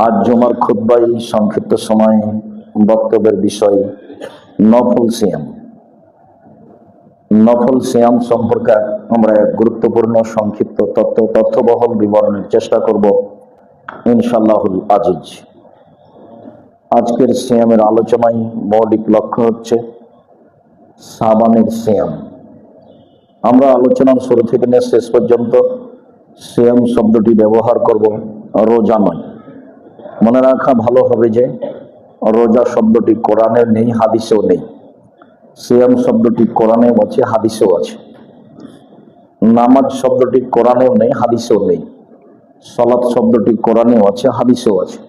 আজ জুমার খুতবায় সংক্ষিপ্ত সময় বক্তব্যের বিষয় নফল সিয়াম। নফল সিয়াম সম্পর্কে আমরা গুরুত্বপূর্ণ সংক্ষিপ্ত তথ্যবহল বিবরণের চেষ্টা করব ইনশাআল্লাহুল আজিজ। আজকের সিয়ামের আলোচনায় মৌলিক লক্ষ্য হচ্ছে সাবানের সিয়াম। আমরা আলোচনার শুরু থেকে নিয়ে শেষ পর্যন্ত সিয়াম শব্দটি ব্যবহার করব, রোজা নয়। মনে রাখা ভালো হবে যে রোজা শব্দটি কোরআনে নেই, হাদিসেও নেই। সিয়াম শব্দটি কোরআনেও আছে, হাদিসেও আছে। নামাজ শব্দটি কোরআনেও নেই, হাদিসেও নেই। সালাত শব্দটি কোরআনেও আছে, হাদিসেও আছে।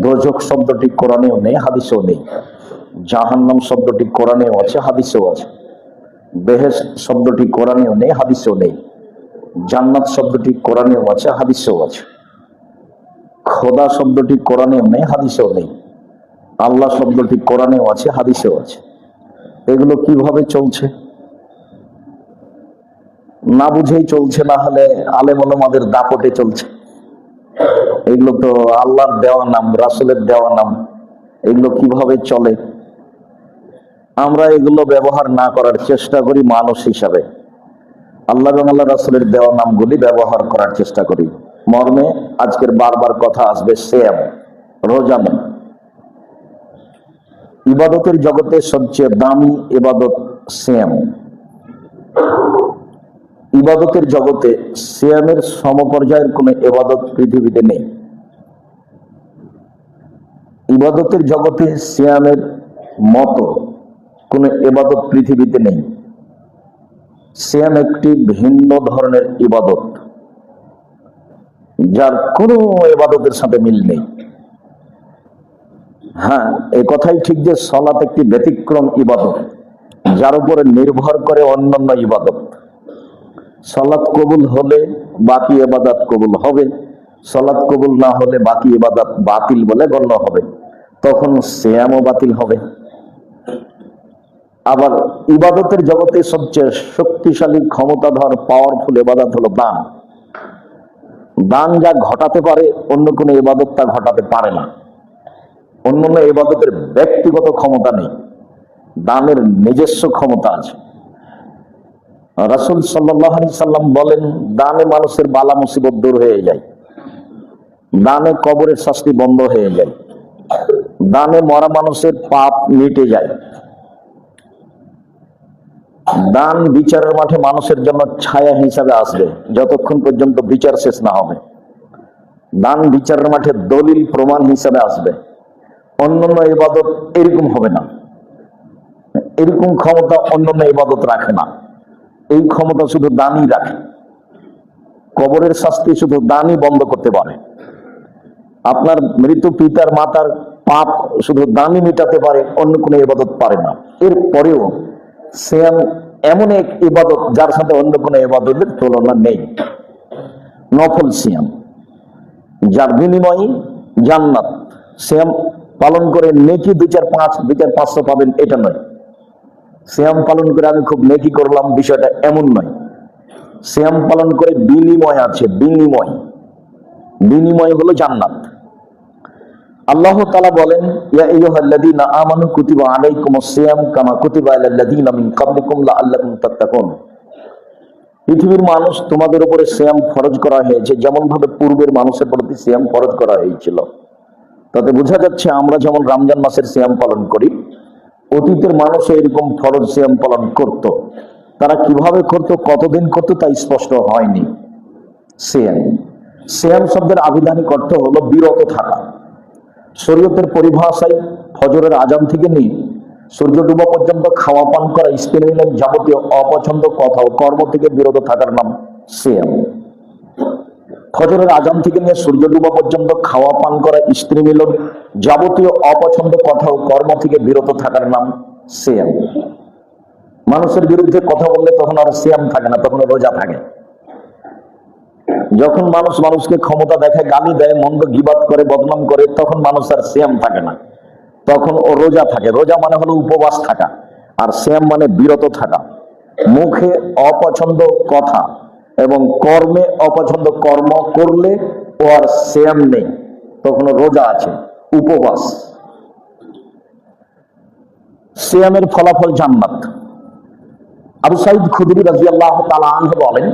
দোজখ শব্দটি কোরআনেও নেই, হাদিসেও নেই। জাহান্নাম শব্দটি কোরআনেও আছে, হাদিসেও আছে। বেহেশত শব্দটি কোরআনেও নেই, হাদিসেও নেই। জান্নাত শব্দটি কোরআনেও আছে, হাদিসেও আছে। খোদা শব্দটি কোরআনেও নেই, হাদিসেও নেই। আল্লাহ শব্দটি কোরআনেও আছে, হাদিসেও আছে। এগুলো কিভাবে চলছে? না বুঝেই চলছে, না হলে আলেম ওলামাদের দাপটে চলছে। এগুলো তো আল্লাহর দেওয়া নাম, রাসূলের দেওয়া নাম। এগুলো কিভাবে চলে? আমরা এগুলো ব্যবহার না করার চেষ্টা করি মানুষ হিসাবে। আল্লাহ এবং আল্লাহ রাসূলের দেওয়া নামগুলি ব্যবহার করার চেষ্টা করি। মর্মে আজকের বারবার কথা আসবে সিয়াম, রোজা নয়। ইবাদতের জগতে সবচেয়ে দামি ইবাদত সিয়াম। ইবাদতের জগতে সিয়ামের সমপর্যায়ের কোন ইবাদত পৃথিবীতে নেই। ইবাদতের জগতে সিয়ামের মতো কোন ইবাদত পৃথিবীতে নেই। সিয়াম একটি ভিন্ন ধরনের ইবাদত, যার কোনো ইবাদতের সাথে মিল নেই। হ্যাঁ, এই কথাই ঠিক যে সালাত একটি ব্যতিক্রম ইবাদত, যার উপরে নির্ভর করে অন্যান্য ইবাদত। সালাত কবুল হলে বাকি ইবাদত কবুল হবে, সালাত কবুল না হলে বাকি ইবাদত বাতিল বলে গণ্য হবে, তখন সিয়ামও বাতিল হবে। আবার ইবাদতের জগতে সবচেয়ে শক্তিশালী, ক্ষমতাধর, পাওয়ারফুল ইবাদত হলো দান। দান যা ঘটাতে পারে অন্য কোনো ইবাদত তা ঘটাতে পারে না। অন্যান্য ইবাদতের ব্যক্তিগত ক্ষমতা নেই, দানের নিজস্ব ক্ষমতা আছে। রাসূল সাল্লাল্লাহু আলাইহি সাল্লাম বলেন, দানে মানুষের বালা মুসিবত দূর হয়ে যায়, দানে কবরের শাস্তি বন্ধ হয়ে যায়, দানে মরা মানুষের পাপ মিটে যায়, দান বিচারের মাঠে মানুষের জন্য ছায়া হিসাবে আসবে যতক্ষণ পর্যন্ত বিচার শেষ না হবে। দান বিচারের মাঠে দলিল প্রমাণ হিসাবে আসবে। অন্যান্য ইবাদত এরকম হবে না, এরকম ক্ষমতা অন্যান্য ইবাদত রাখে না। এই ক্ষমতা শুধু দানই রাখে। কবরের শাস্তি শুধু দানই বন্ধ করতে পারে। আপনার মৃত পিতার মাতার পাপ শুধু দানই মিটাতে পারে, অন্য কোনো ইবাদত পারে না। এরপরেও সিয়াম এমন এক ইবাদত যার সাথে অন্য কোনো ইবাদতের তুলনা নেই। নফল সিয়াম, যার বিনিময়ে জান্নাত। সিয়াম পালন করে নেকি 2-4-500 পাবেন, এটা নয়। সিয়াম পালন করে আমি খুব নেকি করলাম, বিষয়টা এমন নয়। সিয়াম পালন করে বিনিময় আছে, বিনিময় হলো জান্নাত। আল্লাহ তাআলা বলেন, ইয়া আইয়ুহাল্লাযীনা আমানু কুতিবা আলাইকুমুস সিয়াম কামা কুতিবা আলাল লাযীনা মিন ক্বাবলিকুম লাআল্লাকুম তাত্তাকুন। পৃথিবীর মানুষ, তোমাদের উপরে সিয়াম ফরজ করা হয়েছে যেমন ভাবে পূর্বের মানুষের প্রতি সিয়াম ফরজ করা হয়েছিল। তাতে বোঝা যাচ্ছে আমরা যেমন রমজান মাসের সিয়াম পালন করি, অতীতের মানুষও এরকম ফরজ সিয়াম পালন করত। তারা কিভাবে করত, কতদিন করত তা স্পষ্ট হয়নি। সিয়াম শব্দের আবিধানিক অর্থ হলো বিরত থাকা। শরীয়তের পরিভাষায় ফজরের আজান থেকে নিয়ে সূর্য ডুবা পর্যন্ত খাওয়া পান করা, স্ত্রী মিলন, যাবতীয় অপছন্দ কথা ও কর্ম থেকে বিরত থাকার নাম সিয়াম। ফজরের আজান থেকে নিয়ে সূর্য ডুবা পর্যন্ত খাওয়া পান করা, স্ত্রী মিলন, যাবতীয় অপছন্দ কথা ও কর্ম থেকে বিরত থাকার নাম সিয়াম। মানুষের বিরুদ্ধে কথা বললে তখন আর সিয়াম থাকে না, তখন রোজা থাকে। যখন মানুষ মানুষকে ক্ষমতা দেখায়, গালি দেয়, মন্দ গীবাত করে, বদনাম করে, তখন মানুষ আর সিয়াম থাকে না, তখন ও রোজা থাকে। রোজা মানে হলো উপবাস থাকা, আর সিয়াম মানে বিরত থাকা। মুখে অপছন্দ কথা এবং কর্মে অপছন্দ কর্ম করলে ও আর সিয়াম নেই, তখন রোজা আছে, উপবাস। সিয়ামের ফলাফল জান্নাত। আবু সাঈদ খুদরি রাদিয়াল্লাহু তাআলা আনহু বলেন,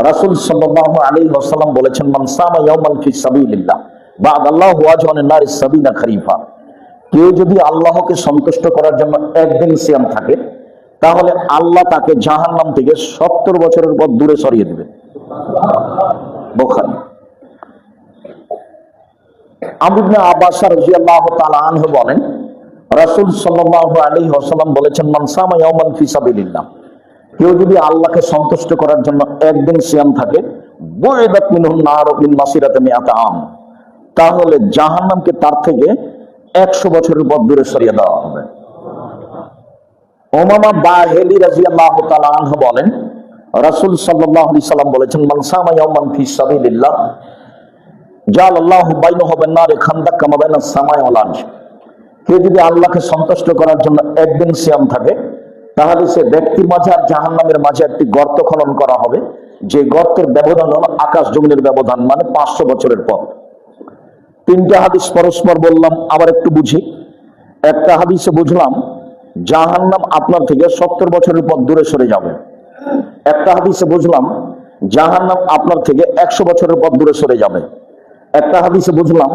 রাসূল সাল্লাল্লাহু আলাইহি ওয়াসাল্লাম বলেছেন, মান সামা ইয়াওমান ফি সাবিলিল্লাহ বা'দাল্লাহু ওয়াজহান নার সাবিনা খরিফা। কেউ যদি আল্লাহকে সন্তুষ্ট করার জন্য একদিন সিয়াম থাকে, তাহলে আল্লাহ তাকে জাহান্নাম থেকে 70 বছরের পর দূরে সরিয়ে দেবে। বুখারী। আমর ইবনে আব্বাস রাদিয়াল্লাহু তাআলা আনহু বলেন, রাসূল সাল্লাল্লাহু আলাইহি ওয়াসাল্লাম বলেছেন, মান সামা ইয়াওমান ফি সাবিলিল্লাহ। কেউ যদি আল্লাহকে সন্তুষ্ট করার জন্য একদিন সিয়াম থাকে, বুইদাত মিনহুন নার মিন মাসিরাতি মিআতা আম, তাহলে জাহান্নামকে তার থেকে 100 বছরের পর দূরে সরিয়ে দেওয়া হবে। উমামা বাহিলি রাদিয়াল্লাহু তাআলা আনহু বলেন, রাসূল সাল্লাল্লাহু আলাইহি সাল্লাম বলেছেন, মান সামা ইয়াওমান ফি সাবিলিল্লাহ জাআলাল্লাহু বাইনাহু ওয়া বাইনান নারি খান্দাক কামা বাইনাস সামাই ওয়াল আরশ। কেউ যদি আল্লাহকে সন্তুষ্ট করার জন্য একদিন সিয়াম থাকে, তাহলে সে ব্যক্তির মাঝে আর জাহান্নামের মাঝে একটি গর্ত খনন করা হবে, যে গর্তের ব্যবধান হলো আকাশ জমিনের ব্যবধান, মানে 500 বছরের পথ। 3টা হাদিস পরস্পর বললাম, আবার একটু বুঝি। একটা হাদিসে বুঝলাম জাহান্নাম আপনার থেকে 70 বছরের পথ দূরে সরে যাবে। একটা হাদিসে বুঝলাম জাহান্নাম আপনার থেকে 100 বছরের পথ দূরে সরে যাবে। একটা হাদিসে বুঝলাম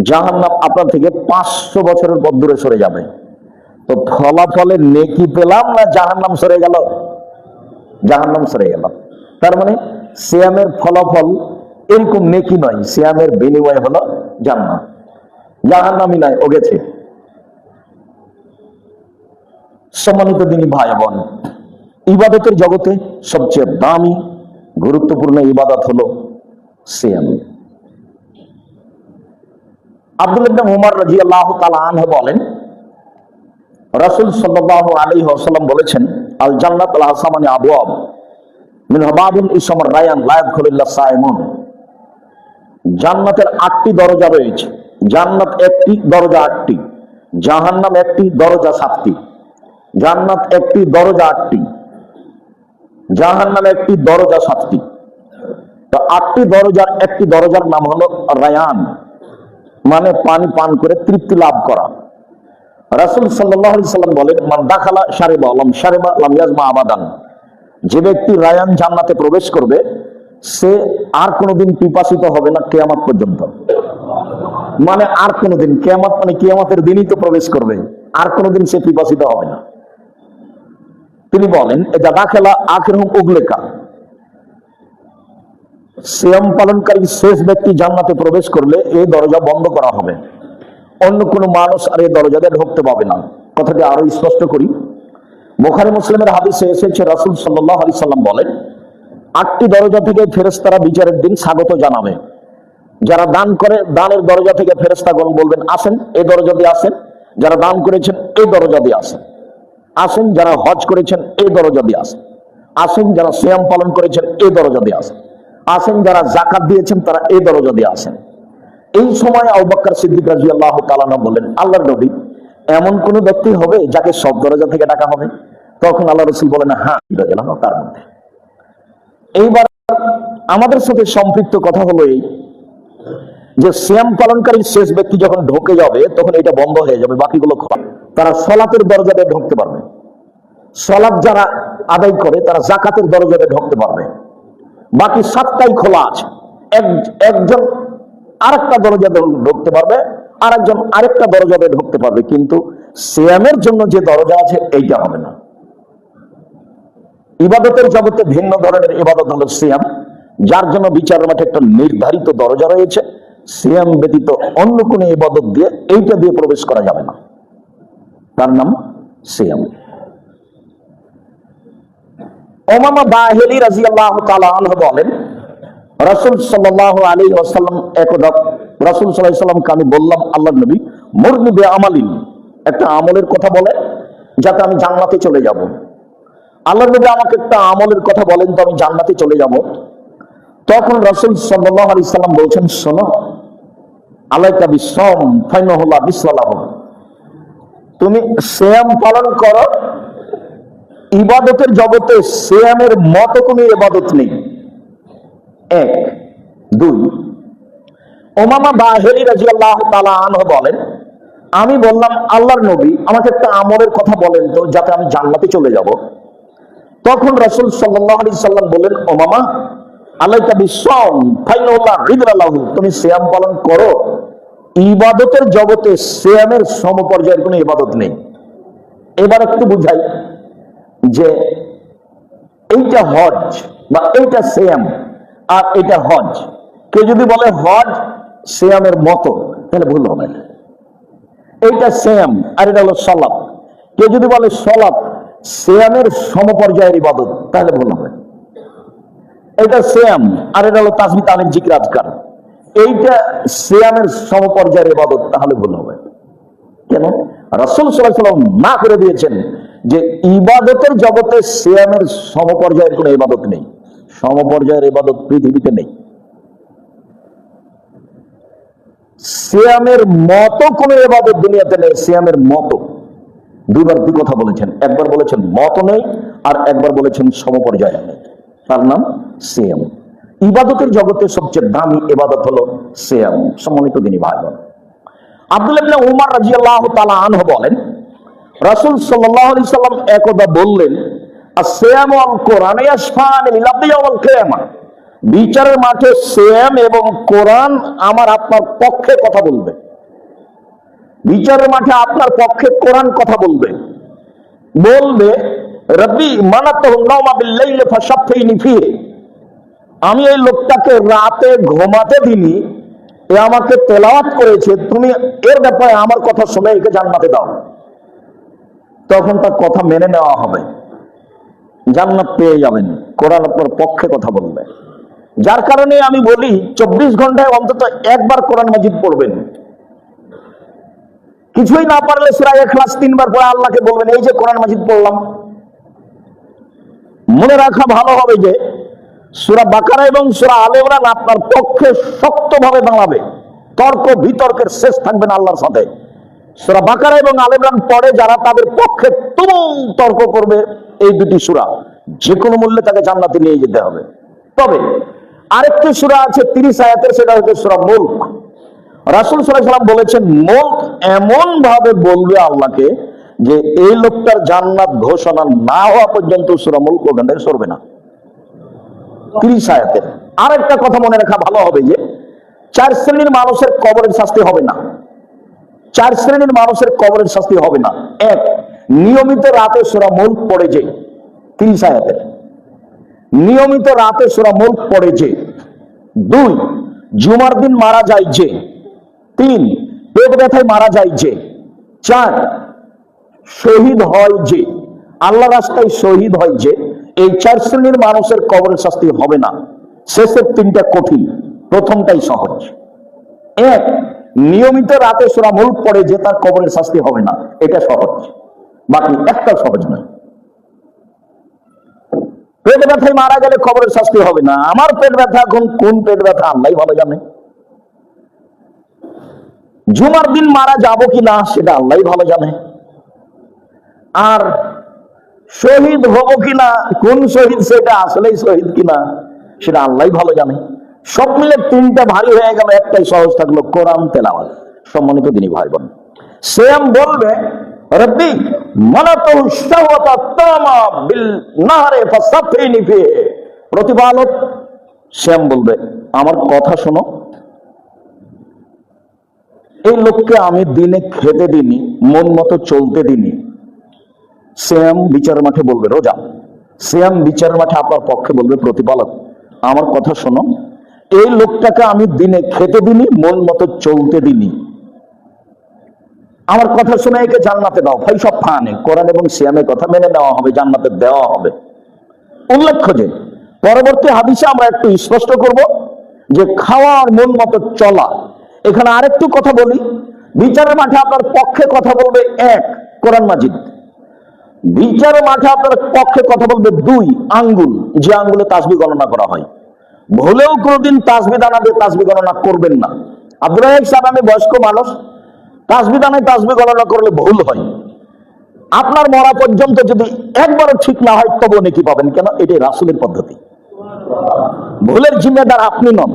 জাহান্নাম আপনার থেকে 500 বছরের পথ দূরে সরে যাবে। তো ফলাফলে নেকি পেলাম না জাহান্নাম সরে গেল? জাহান্নাম সরে গেল। তার মানে সিয়ামের ফলাফল এরকম নেকি নয়, সিয়ামের বিনিময় হলো জান্নাত। জাহান্নামই নাই, ও গেছে। সম্মানিত দিনী ভাই বোন, ইবাদতের জগতে সবচেয়ে দামি গুরুত্বপূর্ণ ইবাদত হলো সিয়াম। আব্দুল্লাহ ইবনে উমর রাদিয়াল্লাহু তাআলা আনহু বলেন, রাসূল সাল্লাল্লাহু আলাইহি ওয়াসাল্লাম বলেছেন, আল জান্নাত লাহা সামানি আবওয়াব মিনহা বাবুন ইসমুর রায়ান লা ইয়াদখুলু ইল্লা সাইমুন। জান্নাতের 8টি দরজা রয়েছে। জান্নাত একটি, দরজা 8টি। জাহান্নাম একটি, দরজা 7টি। জান্নাত একটি, দরজা 8টি। জাহান্নাম একটি, দরজা 7টি। তো 8টি দরজার একটি দরজার নাম হলো রায়ান, মানে পানি পান করে তৃপ্তি লাভ করা। রাসূল সাল্লাল্লাহু আলাইহি সাল্লাম বলেন, মান দাখালা শারিবা লাম ইয়াজমা আবাদান। যে ব্যক্তি রায়ান জান্নাতে প্রবেশ করবে, সে আর কোনোদিন পিপাসিত হবে না কিয়ামত পর্যন্ত। মানে আর কোনোদিন, কিয়ামত মানে কিয়ামতের দিনই তো প্রবেশ করবে, আর কোনোদিন সে পিপাসিত হবে না। তিনি বলেন, এটা দাখালা আখিরুহুম উগলিকা। সিয়াম পালনকারী শেষ ব্যক্তি জান্নাতে প্রবেশ করলে এই দরজা বন্ধ করা হবে, অন্য কোনো মানুষ আর এই দরজা দিয়ে ঢুকতে পাবে না। কথাটি আরো স্পষ্ট করি। বুখারী মুসলিমের হাদিসে এসেছে, রাসূল সাল্লাল্লাহু আলাইহি সাল্লাম বলেন, 8টি দরজা থেকে ফেরেশতারা বিচারের দিন স্বাগত জানাবে। যারা দান করে, দানের দরজা থেকে ফেরেশতাগণ বলবেন, আসেন, এই দরজা দিয়ে আসেন। যারা দান করেছেন, এই দরজা দিয়ে আসেন। আসেন যারা হজ করেছেন, এই দরজা দিয়ে আসেন। আসেন যারা সিয়াম পালন করেছেন, এই দরজা দিয়ে আসেন। আসেন যারা যাকাত দিয়েছেন, তারা এই দরজা দিয়ে আসেন। এই সময় আবু বকর সিদ্দিক রাদিয়াল্লাহু তাআলা বলেন, আল্লাহর নবী, এমন কোন ব্যক্তি হবে যাকে সব দরজা থেকে ডাকা হবে? তখন আল্লাহ রাসূল বলেন, হ্যাঁ, তার মধ্যে। এইবার আমাদের সাথে সম্পৃক্ত কথা হলো এই যে সিয়াম পালনকারী শেষ ব্যক্তি যখন ঢোকে যাবে, তখন এটা বন্ধ হয়ে যাবে, বাকিগুলো খোলা। তারা সলাতের দরজা দিয়ে ঢুকতে পারবে। সলাত যারা আদায় করে, তারা যাকাতের দরজা দিয়ে ঢুকতে পারবে। বাকি 7টাই খোলা আছে। একজন আরেকটা দরজা দিয়ে ঢুকতে পারবে, আরেকজন আরেকটা দরজা দিয়ে ঢুকতে পারবে, কিন্তু সিয়ামের জন্য যে দরজা আছে এইটা হবে না। ইবাদতের জগতে ভিন্ন ধরনের ইবাদত হলো সিয়াম, যার জন্য বিচারের মাঠে একটা নির্ধারিত দরজা রয়েছে। সিয়াম ব্যতীত অন্য কোনো ইবাদত দিয়ে এইটা দিয়ে প্রবেশ করা যাবে না, তার নাম সিয়াম। উমামা বাহিলি রাদিয়াল্লাহু তাআলা আনহু বলেন, রাসূল সাল্লাল্লাহু আলাইহি ওয়াসাল্লাম একদা রাসূল সাল্লাল্লাহু আলাইহি ওয়াসাল্লামকে আমি বললাম, আল্লাহর নবী, মুরনি বিআমালিন, একটা আমলের কথা বলে যাতে আমি জান্নাতে চলে যাব। আল্লাহর নবী আমাকে একটা আমলের কথা বলেন তো আমি জান্নাতে চলে যাব। তখন রাসূল সাল্লাল্লাহু আলাইহি ওয়াসাল্লাম বলছেন, শোনো, আলাইকা বিসসাম ফাইনাহু লা বিসলাহু। তুমি সিয়াম পালন করো। ইবাদতের জগতে সিয়ামের মতো কোনো ইবাদত নেই। 1 2 উমামা বাহিরি রাদিয়াল্লাহু তাআলা আনহু বলেন, আমি বললাম, আল্লাহর নবী, আমাকে একটা আমলের কথা বলেন তো, যাতে আমি জান্নাতে চলে যাব। তখন রাসূল সাল্লাল্লাহু আলাইহি সাল্লাম বললেন, উমামা, আলাইকা বিসসাম ফাইনাল্লাহ রিদলাহু, তুমি সিয়াম পালন করো। ইবাদতের জগতে সিয়ামের সমপর্যায়ের কোনো ইবাদত নেই। এবার একটু বুঝাই যে এইটা হজ বা এইটা সিয়াম আর এটা হজ। কেউ যদি বলে হজ সিয়ামের মতো, তাহলে ভুল হবে। এইটা সিয়াম আর এটা হলো সালাত। কেউ যদি বলে সালাত সিয়ামের সমপর্যায়ের ইবাদত, তাহলে ভুল হবে। এটা সিয়াম আর এটা হলো তাসবিহ তাহলিল জিকির আজকার, এইটা সিয়ামের সমপর্যায়ের ইবাদত, তাহলে ভুল হবে। কেন? রাসূল সাল্লাল্লাহু আলাইহি ওয়াসাল্লাম না করে দিয়েছেন যে ইবাদতের জগতে সিয়ামের সমপর্যায়ের কোনো ইবাদত নেই। সমপর্যায়ের ইবাদত পৃথিবীতে নেই। সিয়ামের মতো কোনো ইবাদত দুনিয়াতে নেই। সিয়ামের মতো, দুইবার দুই কথা বলেছেন। একবার বলেছেন মতো নেই, আর একবার বলেছেন সমপর্যায়ে নেই। তার নাম সিয়াম। ইবাদতের জগতে সবচেয়ে দামি ইবাদত হলো সিয়াম। সম্মানিত দিনী ভাই বোন, আব্দুল্লাহ ইবনে উমর রাদিয়াল্লাহু তাআলা আনহু বলেন, রাসূল সাল্লাল্লাহু আলাইহি সাল্লাম একদা বললেন, as-সিয়ামু ওয়াল কোরআন ইয়াশফা'আনি লিল আবদি ইয়াওমাল কিয়ামাহ, বিচারের মাঠে সিয়াম এবং কোরআন আমার আপনার পক্ষে কথা বলবে। বিচারের মাঠে আপনার পক্ষে কোরআন কথা বলবে। বলবে, রব্বি মানাতাহু নাওমা বিল লাইলি ফাশাফিনি ফিহি, আমি এই লোকটাকে রাতে ঘুমাতে দিনি, এ আমাকে তেলাওয়াত করেছে, তুমি এর ব্যাপারে আমার কথা শুনে একে জান্নাতে দাও। তখন তার কথা মেনে নেওয়া হবে, জান্নাত পেয়ে যাবেন। কোরআন আপনার পক্ষে কথা বলবে। যার কারণে আমি বলি 24 ঘন্টায় অন্তত একবার কোরআন মাজিদ পড়বেন। কিছুই না পারলে সূরা ইখলাস 3 বার পড়ে আল্লাহকে বলবেন, এই যে কোরআন মাজিদ পড়লাম। মনে রাখা ভালো হবে যে সূরা বাকারা এবং সূরা আলে ইমরান আপনার পক্ষে শক্তভাবে দাঁড়াবে। তর্ক বিতর্কের শেষ থাকবে না আল্লাহর সাথে। সূরা বাকারা এবং আলে ইমরান পড়ে যারা, তাদের পক্ষে তুমুল তর্ক করবে এই দুটি সূরা, যে কোনো মূল্যে তাকে জান্নাতে নিয়ে যেতে হবে। তবে আরেকটি সূরা আছে 30 আয়াতের, সেটা হচ্ছে সূরা মুলক। রাসূল সাল্লাল্লাহু আলাইহি ওয়াসাল্লাম বলেছেন, মুলক এমন ভাবে বলবে আল্লাহকে যে এই লোকটার জান্নাত ঘোষণা না হওয়া পর্যন্ত সূরা মুলক ওখান থেকে সরবে না। 30 আয়াতের। আরেকটা কথা মনে রাখা ভালো হবে যে 4 শ্রেণীর মানুষের কবরের শাস্তি হবে না। 4 শ্রেণীর মানুষের কবরের শাস্তি হবে না। 1, নিয়মিত রাতে সূরা মুলক পড়ে যে, 30 আয়াতের, নিয়মিত রাতে সূরা মুলক পড়ে যে। 2, জুমার দিন মারা যায় যে। 3, পেট ব্যথায় মারা যায় যে। 4, শহীদ হয় যে, আল্লাহ রাস্তায় শহীদ হয় যে। এই 4 শ্রেণীর মানুষের কবরের শাস্তি হবে না। শেষের 3টা কঠিন, প্রথমটাই সহজ। 1, নিয়মিত রাতে সূরা মুলক পড়ে যে, তার কবরের শাস্তি হবে না, এটা সহজ। বাকি একটা সহজ নয়। পেট ব্যথায় মারা গেলে কবরের শাস্তি হবে না। আমার পেট ব্যথা এখন কোন পেট ব্যথা আল্লাহই ভালো জানে। জুমার দিন মারা যাব কিনা সেটা আল্লাহই ভালো জানে। আর শহীদ হব কিনা, কোন শহীদ সেটা আসলেই শহীদ কিনা সেটা আল্লাহই ভালো জানে। সব মিলে 3টা ভারী হয়ে গেল, একটাই সহজ থাকলো, কোরআন তেলাওয়াত। সম্মানিত দিনী ভাই বোন, সিয়াম বলবে, রব্বি মানাতাহু শাহওয়াতা তামা বিল নাহারে ফাসাফিনি ফিহি, প্রতিপালক সিয়াম বলবে, আমার কথা শোনো, এই লোককে আমি দিনে খেতে দিনি, মন মতো চলতে দিনি। সিয়াম বিচারের মাঠে বলবে, রোজা, সিয়াম বিচারের মাঠে আপনার পক্ষে বলবে, প্রতিপালক আমার কথা শোনো, এই লোকটাকে আমি দিনে খেতে দিনি, মন মতো চলতে দিনি, আমার কথা শুনে একে জান্নাতে দাও। ভাই সব ফানে কোরআন এবং সিয়ামের কথা মেনে নেওয়া হবে, জান্নাতে দেওয়া হবে। উল্লেখ্য যে পরবর্তী হাদিসে আমরা একটু স্পষ্ট করব যে খাওয়া আর মন মতো চলা। এখানে আরেকটু কথা বলি, বিচারের মাঠে আপনার পক্ষে কথা বলবে 1, কোরআন মাজিদ। বিচারের মাঠে আপনার পক্ষে কথা বলবে 2, আঙ্গুল, যে আঙ্গুলে তাসবিহ গণনা করা হয়। ভুলেও কোনোদিন তাসবিহ দানা দিয়ে তাসবিহ গণনা করবেন না। আব্দুল্লাহ সাহেব, আমি বয়স্ক মানুষ, তাসবিহ দানায় তাসবিহ গণনা করলে ভুল হয়। আপনার মরা পর্যন্ত যদি একবারও ঠিক না হয় তবু নেকি পাবেন। কেন? এটাই রাসূলের পদ্ধতি। ভুলের জিম্মেদার আপনি নন।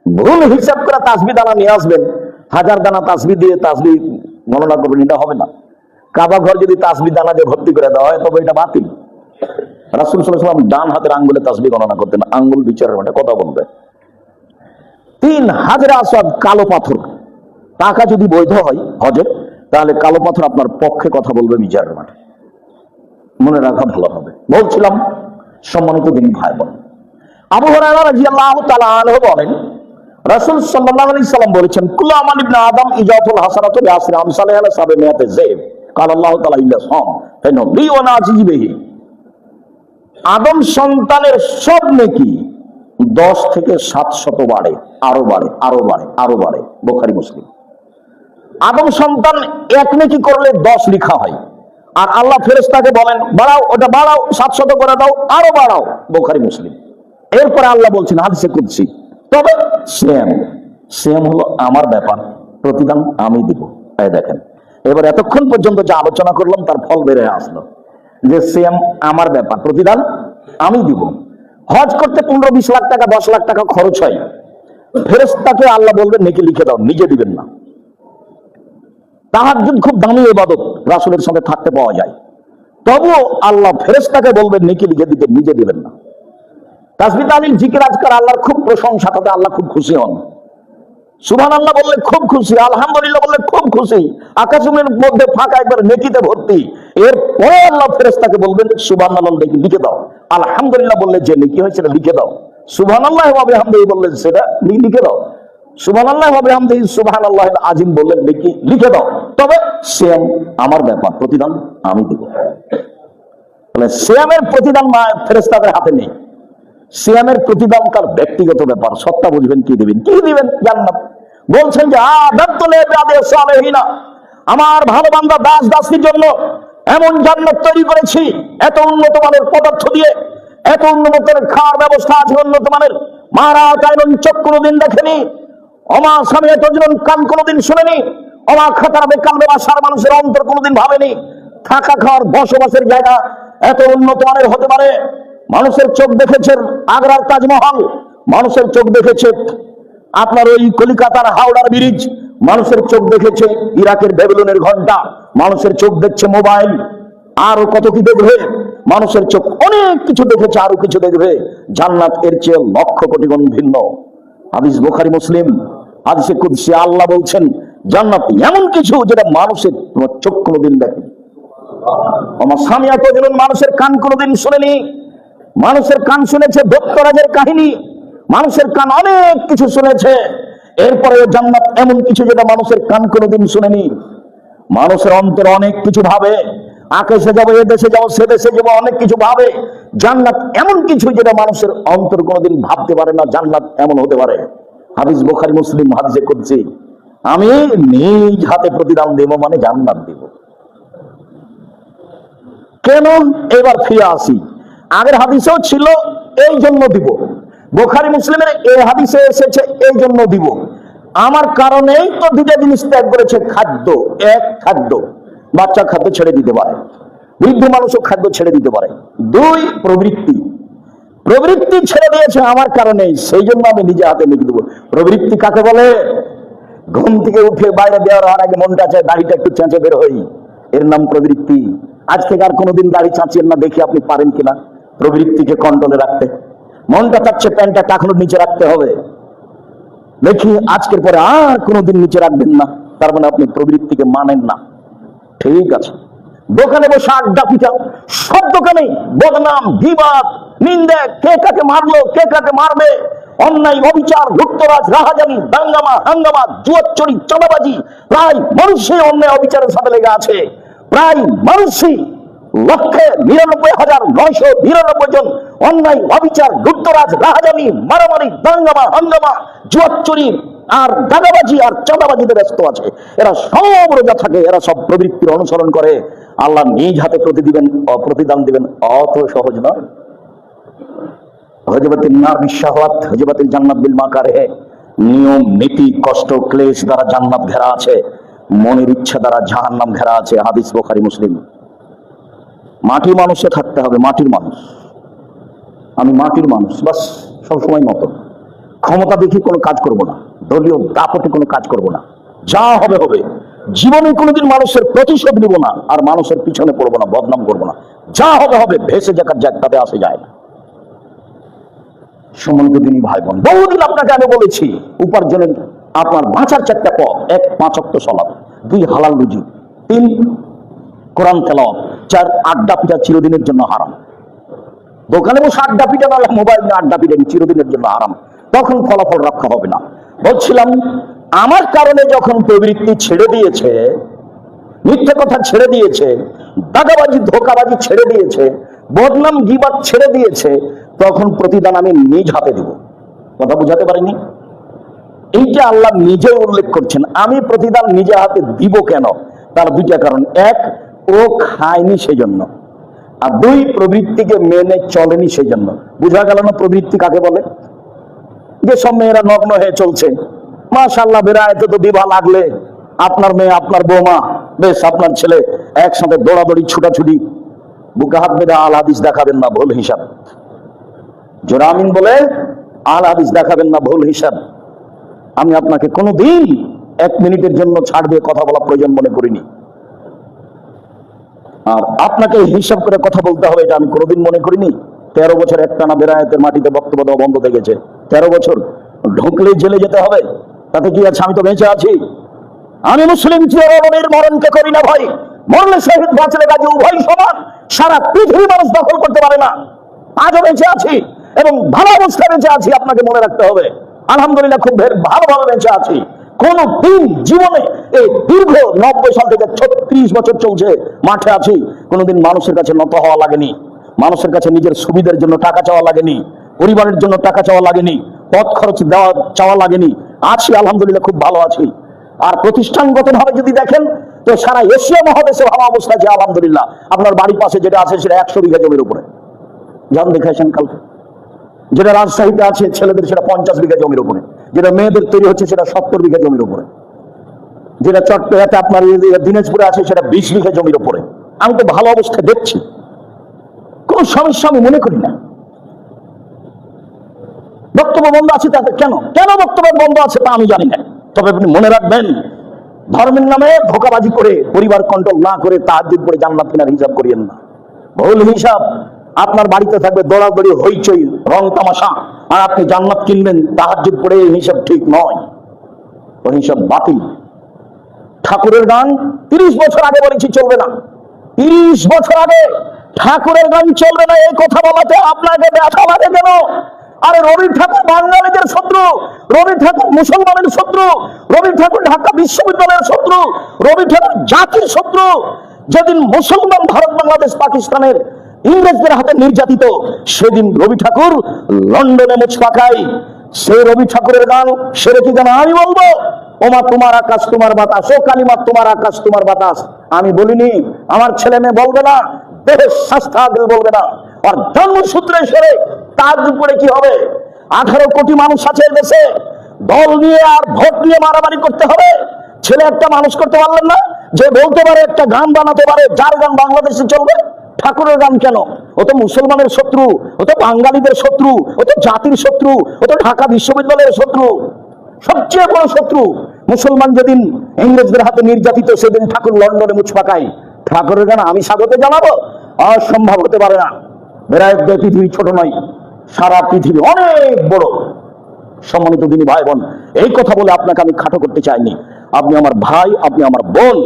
ভুল হিসাব করে তাসবিহ দানা নিয়ে আসবেন, 1000 দানা তাসবিহ দিয়ে তাসবিহ গণনা করবেন, এটা হবে না। কাবা ঘর যদি তাসবিহ দানা দিয়ে ভর্তি করে দেওয়া হয় তবে এটা বাতিল। রাসূল সাল্লাল্লাহু আলাইহি ওয়াসাল্লাম ডান হাতের আঙ্গুলে তাসবিহ গণনা করতেন, আঙ্গুল বিচারের মাঠে কথা বলবে। 3 হাজরে আসওয়াদ কালো পাথর, টাকা যদি বৈধ হয় হজের, তাহলে কালো পাথর আপনার পক্ষে কথা বলবে বিচারের মাঠে। মনে রাখা ভালো হবে। বলছিলাম সম্মানিত দিনী ভাই বোন, আবু হুরায়রা রাদিয়াল্লাহু তাআলা আনহু বলেন, রাসূল সাল্লাল্লাহু আলাইহি সাল্লাম বলেছেন, কুল্লু আমাল ইবনে আদম ইজাতুল হাসানাতু বিআশরি আমসালিহা আলা সাবিমিয়াতি যায়ব, কাল আল্লাহু তাআলা ইল্লা সাম ফাইনাহু লি ওয়া নাজিজি বিহি। আদম সন্তানের সব নেকি 10 থেকে 700 বাড়ে, আরো বাড়ে, আরো বাড়ে, আরো বাড়ে। বুখারী মুসলিম। আদম সন্তান এক নেকি করলে 10 লেখা হয়, আর আল্লাহ ফেরেশতাকে বলেন বাড়াও, ওটা বাড়াও, 700 করে দাও, আরো বাড়াও। বুখারী মুসলিম। এরপরে আল্লাহ বলছেন হাদিসে কুদসি, তবে সিয়াম হলো আমার ব্যাপার, প্রতিদান আমি দিব। এই দেখেন, এবার এতক্ষণ পর্যন্ত যা আলোচনা করলাম তার ফল বেড়ে আসলো, যে সিয়াম আমার ব্যাপার, প্রতিদান আমি দিব। হজ করতে 15-20 লাখ টাকা, 10 লাখ টাকা খরচ হয়, ফেরেশতাকে আল্লাহ বলবেন নেকি লিখে দাও, নিজে দিবেন না। তাহাজ্জুদ খুব দামি ইবাদত, রাসূলের সাথে থাকতে পাওয়া যায়, তবুও আল্লাহ ফেরেশতাকে বলবেন নেকি লিখে দিতে, নিজে দিবেন না। তাসবিহ তাহলিল জিকির আজকার আল্লাহর খুব প্রশংসা, তাতে আল্লাহ খুব খুশি হন। সুবহানাল্লাহ বললে খুব খুশি, আলহামদুলিল্লাহ বললে খুব খুশি। আকাশের মধ্যে ফাঁকা, একবার নেকিতে ভর্তি। এরপরে আল্লাহ ফেরেশতাকে বলবেন সুবহানাল্লাহ লিখে দাও। আলহামদুলিল্লাহ বললে যে নেকি হয় সেটা লিখে দাও। সুবহানাল্লাহ ওয়া বিহামদিহি বললে সেটা লিখে দাও। সুবহানাল্লাহ ওয়া বিহামদিহি সুবহানাল্লাহিল আযীম বললে নেকি লিখে দাও। তবে সিয়াম আমার ব্যাপার, প্রতিদান আমি দেব। তাহলে সিয়ামের প্রতিদান ফেরেশতাদের হাতে নেই। সিয়ামের প্রতিদান তার ব্যক্তিগত ব্যাপার, সত্তা বুঝবেন কি দিবেন, কি দিবেন, জান্নাত। বলছেন যে আমার ভালো বান্দা দাস দাসীর জন্য এমন জান্নাত তৈরি করেছি, এত উন্নত মানের পদার্থ দিয়ে, এত উন্নত মানের খাওয়ার ব্যবস্থা আছে, উন্নত মানের। মারা কায়রন চোখ কোনোদিন দেখেনি, অমা স্বামী এতজন কান কোনোদিন শুনেনি, অমা খাতার বেকাল ব্যবসার মানুষের অন্তর কোনোদিন ভাবেনি থাকা খাওয়ার বসবাসের জায়গা এত উন্নত মানের হতে পারে। মানুষের চোখ দেখেছেন আগ্রার তাজমহল, মানুষের চোখ দেখেছে আপনার ওই কলিকাতার হাওড়ার ব্রিজ, মানুষের চোখ দেখেছে ইরাকের ব্যাবিলনের ঘন্টা, মানুষের চোখ দেখছে মোবাইল, আরো কত কি দেখবে। মানুষের চোখ অনেক কিছু দেখেছে, আরো কিছু দেখবে। জান্নাত এর চেয়ে লক্ষ কোটি গুণ ভিন্ন। হাদিস বুখারী মুসলিম। হাদিসে কুদসি আল্লাহ বলছেন জান্নাত এমন কিছু যেটা মানুষের চোখ কোনোদিন দেখেনি। আমার স্বামী এতজন মানুষের কান কোনোদিন শুনেনি। মানুষের কান শুনেছে দত্তরাজের কাহিনী, মানুষের কান অনেক কিছু শুনেছে। এরপরে জান্নাত এমন কিছু যেটা মানুষের কান কোনোদিন শুনেনি। মানুষের অন্তর অনেক কিছু ভাবে, আকাশে যাবো, এ দেশে যাবো, সে দেশে যাবো, অনেক কিছু ভাবে। জান্নাত এমন কিছু যেটা মানুষের অন্তর কোনোদিন ভাবতে পারে না, জান্নাত এমন হতে পারে। হাদিস বুখারী মুসলিম। হাদিসে কুদসি, আমি নিজ হাতে প্রতিদান দেব, মানে জান্নাত দেব। কেন? এবার ফিরে আসি, আগের হাদিসেও ছিল এই জন্য দিব, বুখারী মুসলিমের এই হাদিসে এসেছে এই জন্য দিব। আমার কারণেই তো দুটো জিনিস ত্যাগ করেছে। খাদ্য, এক খাদ্য, বাচ্চা খাদ্য ছেড়ে দিতে পারে, বৃদ্ধ মানুষও খাদ্য ছেড়ে দিতে পারে। 2 প্রবৃত্তি, প্রবৃত্তি ছেড়ে দিয়েছে আমার কারণেই, সেই জন্য আমি নিজে হাতে লিখে দেবো। প্রবৃত্তি কাকে বলে? ঘুম থেকে উঠে বাইরে দেওয়ার আগে মনটা চায় দাড়িটা একটু চেঁচে বের হই, এর নাম প্রবৃত্তি। আজ থেকে আর কোনোদিন দাড়ি চাঁচিয়েন না, দেখি আপনি পারেন কিনা প্রবৃত্তিকে কন্ট্রোলে রাখতে। মনটা চাচ্ছে প্যান্টটা টাকনোর নিচে রাখতে হবে, দেখি আজকের পরে আর কোনোদিন নিচে রাখবেন না, তার মানে আপনি প্রবৃত্তিকে মানেন না। ঠিক আছে, দোকানে বসে আড্ডা পিটা, সব দোকানে বদনাম, বিবাদ, নিন্দে, কে কাকে মারলো, কে কাকে মারবে, অন্যায়, অবিচার, লুটতরাজ, রাহাজানি, দাঙ্গামা, হাঙ্গামা, জুয়াচুরি, চাঁদাবাজি। প্রায় মানুষই অন্যায় অবিচারের সাথে লেগে আছে। প্রায় মানুষই 1,99,999 জন অন্যায়, অবিচার, লুটতরাজ, রাহাজানি, মারামারি, দাঙ্গামা, হাঙ্গামা, জুয়াচুরি আর দাগাবাজি আর চাঁদাবাজিতে ব্যস্ত আছে। এরা সব রোজা থাকে, এরা সব প্রবৃত্তির অনুসরণ করে। আল্লাহ নিজ হাতে প্রতিদান দিবেন, অত সহজ নয়। হজবতিল নার বিশাহাওয়াত, হজবতিল জান্নাত বিল মাকারিহ। নিয়ম, নীতি, কষ্ট, ক্লেশ দ্বারা জান্নাত ঘেরা আছে, মনের ইচ্ছা দ্বারা জাহান্নাম ঘেরা আছে। হাদিস বুখারী মুসলিম। মাটির মানুষে থাকতে হবে, মাটির মানুষ। আমি মাটির মানুষ, বাস, সবসময় মতো। ক্ষমতা দেখে কোনো কাজ করব না, দলীয় দাপটে কোনো কাজ করব না, যা হবে হবে। জীবনে কোনোদিন মানুষের প্রতিশোধ নিব না, আর মানুষের পিছনে পড়বো না, বদনাম করবো না। যা হবে হবে, ভেসে যাকার যাক, তাতে আসে যায় না। সম্মানিত দিনী ভাই বোন, বহুদিন আপনাকে আমি বলেছি, উপার্জনের আপনার বাঁচার 4টা পথ: 1 5 ওয়াক্ত সালাত, 2 হালাল রুজি, 3 কোরআন তেলাওয়াত, 4 আড্ডা পিটা চিরদিনের জন্য হারাম। দোকানে বসে আড্ডা পিটা না, মোবাইল নিয়ে আড্ডা পিটা চিরদিনের জন্য হারাম, তখন ফলাফল রক্ষা হবে না। বলছিলাম, আমার কারণে যখন প্রবৃত্তি ছেড়ে দিয়েছে, মিথ্যা কথা ছেড়ে দিয়েছে, দাগাবাজি ধোকাবাজি ছেড়ে দিয়েছে, বদনাম গীবাত ছেড়ে দিয়েছে, তখন প্রতিদান আমি নিজ হাতে দিব। কথা বুঝাতে পারিনি? এইটা আল্লাহ নিজে উল্লেখ করছেন। আমি প্রতিদান নিজে হাতে দিব কেন? তার 2টা কারণ: 1, ও খায়নি সেজন্য, আর 2, প্রবৃত্তিকে মেনে চলেনি সেজন্য। বুঝা গেল না প্রবৃত্তি কাকে বলে? যে সব মেয়েরা নগ্ন হয়ে চলছে, মাশাআল্লাহ, বেড়াইতে তো দিবা লাগলে আপনার মেয়ে, আপনার বৌমা, বেশ আপনার ছেলে একসাথে দৌড়াদৌড়ি ছুটাছুটি, বুকে হাত বেঁধে আল হাদিস দেখাবেন না, ভুল হিসাব। জোরে আমিন বলে। আল হাদিস দেখাবেন না, ভুল হিসাব। আমি আপনাকে কোনোদিন 1 মিনিটের জন্য ছাড় দিয়ে কথা বলা প্রয়োজন মনে করিনি, আর আপনাকে হিসাব করে কথা বলতে হবে এটা আমি কোনোদিন মনে করিনি। 13 বছর একটানা বেড়ায়েতের মাটিতে বক্তব্য দেওয়া বন্ধ হয়ে গেছে। 13 বছর ঢুকলেই জেলে যেতে হবে, তাতে কি আছে? আমি তো বেঁচে আছি। আমি মুসলিম চিররণের মরণকে করি না ভয়, মরলে শহীদ, বাঁচলে গাজী, উভয় সমান। সারা পৃথিবী মানুষ দখল করতে পারে না। আজও বেঁচে আছি এবং ভালো অবস্থায় বেঁচে আছি, আপনাকে মনে রাখতে হবে। আলহামদুলিল্লাহ, খুব ভালোভাবে বেঁচে আছি। কোন দিন জীবনে এই দীর্ঘ 90 সাল থেকে 36 বছর চলছে মাঠে আছি, কোনোদিন মানুষের কাছে নত হওয়া লাগেনি, মানুষের কাছে নিজের সুবিধার জন্য টাকা চাওয়া লাগেনি, পরিবারের জন্য টাকা চাওয়া লাগেনি, পথ খরচ দেওয়া চাওয়া লাগেনি। আছি আলহামদুলিল্লাহ, খুব ভালো আছি। আর প্রতিষ্ঠানগত ভাবে যদি দেখেন তো সারা এশিয়া মহাদেশে ভালো অবস্থা আছে আলহামদুলিল্লাহ। আপনার বাড়ির পাশে যেটা আছে সেটা 100 বিঘা জমির উপরে, যান দেখেছেন কালকে। যেটা রাজশাহীতে আছে ছেলেদের, সেটা 50 বিঘা জমির উপরে। যেটা মেয়েদের তৈরি হচ্ছে সেটা 70 বিঘা জমির উপরে। যেটা চট্টগ্রামে আপনার দিনাজপুরে আছে সেটা 20 বিঘা জমির উপরে। আমি তো ভালো অবস্থা দেখছি, কোন সমস্যা আমি মনে করি না। বক্তব্য বন্ধ আছে তাতে কেন কেন বক্তব্য বন্ধ আছে তা আমি জানি না। তবে আপনি মনে রাখবেন, ধর্মের নামে ধোঁকাবাজি করে, পরিবার কন্ট্রোল না করে তাহাজ্জুদ পড়ে জান্নাত কেনার হিসাব করিয়েন না। ভুল হিসাব। আপনার বাড়িতে থাকবে দৌড়াদৌড়ি, হইচই, রং তামাশা, আর আপনি জান্নাত কিনবেন তাহাজ্জুদ পড়ে, এই হিসাব ঠিক নয়, ওই হিসাব বাতিল। ঠাকুরের গান 30 বছর আগে বলেছি চলবে না। 30 বছর আগে ঠাকুরের গান চলবে না, এই কথা বলাতে আপনাকে ব্যথা লাগে কেন? আরে রবি ঠাকুর বাঙালিদের শত্রু, রবি ঠাকুর মুসলমানের শত্রু, রবি ঠাকুর ঢাকা বিশ্ববিদ্যালয়ের শত্রু, রবি ঠাকুর জাতির শত্রু। যেদিন মুসলমান ভারত, বাংলাদেশ, পাকিস্তানের ইংরেজদের হাতে নির্যাতিত, সেদিন রবি ঠাকুর লন্ডনে মুছ পাকায়। সে রবি ঠাকুরের গান সেরে কি গান আমি বলবো? ওমা তোমার আকাশ তোমার বাতাস, ও কালিমা তোমার আকাশ তোমার বাতাস। আমি বলিনি, আমার ছেলে মেয়ে বলবে না, দেহের স্বাস্থ্য বলবে না। আর জন্মসূত্রে সেরে তাহাজ্জুদ পড়ে কি হবে? 18 কোটি মানুষ আছে দেশে, দল নিয়ে আর ভোট নিয়ে মারামারি করতে হবে? ছেলে একটা মানুষ করতে পারলেন না যে বলতে পারে, একটা গান বানাতে পারে, যার গান বাংলাদেশে চলবে? ঠাকুরের গান কেন? ও তো মুসলমানের শত্রু, ও তো বাঙালিদের শত্রু, ও তো জাতির শত্রু, ও তো ঢাকা বিশ্ববিদ্যালয়ের শত্রু, সবচেয়ে বড় শত্রু। মুসলমান যেদিন ইংরেজদের হাতে নির্যাতিত, সেদিন ঠাকুর লন্ডনে মুছ পাকায়। ঠাকুরের গান আমি স্বাগত জানাবো? অসম্ভব, হতে পারে না। বেড়াইতে পৃথিবী ছোট নয়, সারা পৃথিবী অনেক বড়। সম্মানিত দিনী ভাই বোন, এই কথা বলে আপনাকে আমি খাটো করতে চাইনি। আপনি আমার ভাই, আপনি আমার বোন।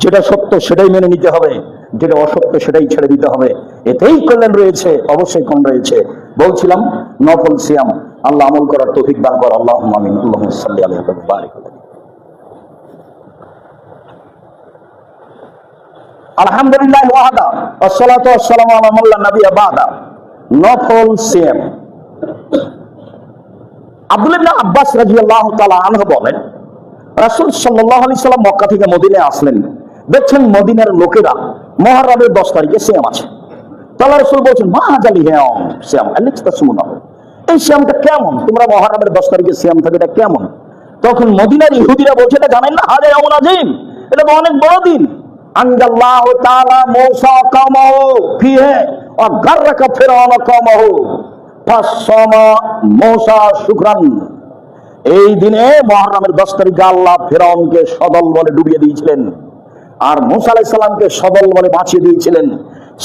যেটা সত্য সেটাই মেনে নিতে হবে, যেটা অসত্য সেটাই ছেড়ে দিতে হবে। এতেই কল্যাণ রয়েছে, অবশ্যই কম রয়েছে। বলছিলাম নফল সিয়াম, আল্লাহ আমল করার তৌফিক দান কর। আল্লাহুম্মা আমিন। আল্লাহুম্মা সাল্লি আলাইহি ওয়া বারিক আলাইহি। আলহামদুলিল্লাহ ওয়াহদা ওয়াসসালাতু ওয়াসসালামু আলা মান লা নাবিয়্যা বা'দা। নফল সিয়াম। আব্দুল্লাহ ইবনে আব্বাস রাদিয়াল্লাহু তাআলা আনহু বলেন, রাসূল সাল্লাল্লাহু আলাইহি সাল্লাম মক্কা থেকে মদিনায় আসলেন, দেখছেন মদিনার লোকেরা মুহররমের 10 তারিখে সিয়াম আছে। তাহলে রাসূল বলছেন, মা হাজালি সিয়াম আল্লাহু তাসুমুনা, এই সিয়ামটা কেমন? তোমরা মুহররমের 10 তারিখে সিয়াম থাকে, এটা কেমন? তখন মদিনার ইহুদিরা বলছে, এটা জানেন না? হাজা ইয়াউমুল আযীম, এটা তো অনেক বড় দিন। আনজাল্লাহু তাআলা মূসা কওমাহু ফিহি ওয়া গাররাকা ফিরআউন কওমাহু। ফাসমা মূসা শুকরান। এই দিনে মুহররমের 10 তারিখে আল্লাহ ফিরআউনকে সদল বলে ডুবিয়ে দিয়েছিলেন, আর মূসা আলাইহিস সালামকে সদল বলে বাঁচিয়ে দিয়েছিলেন।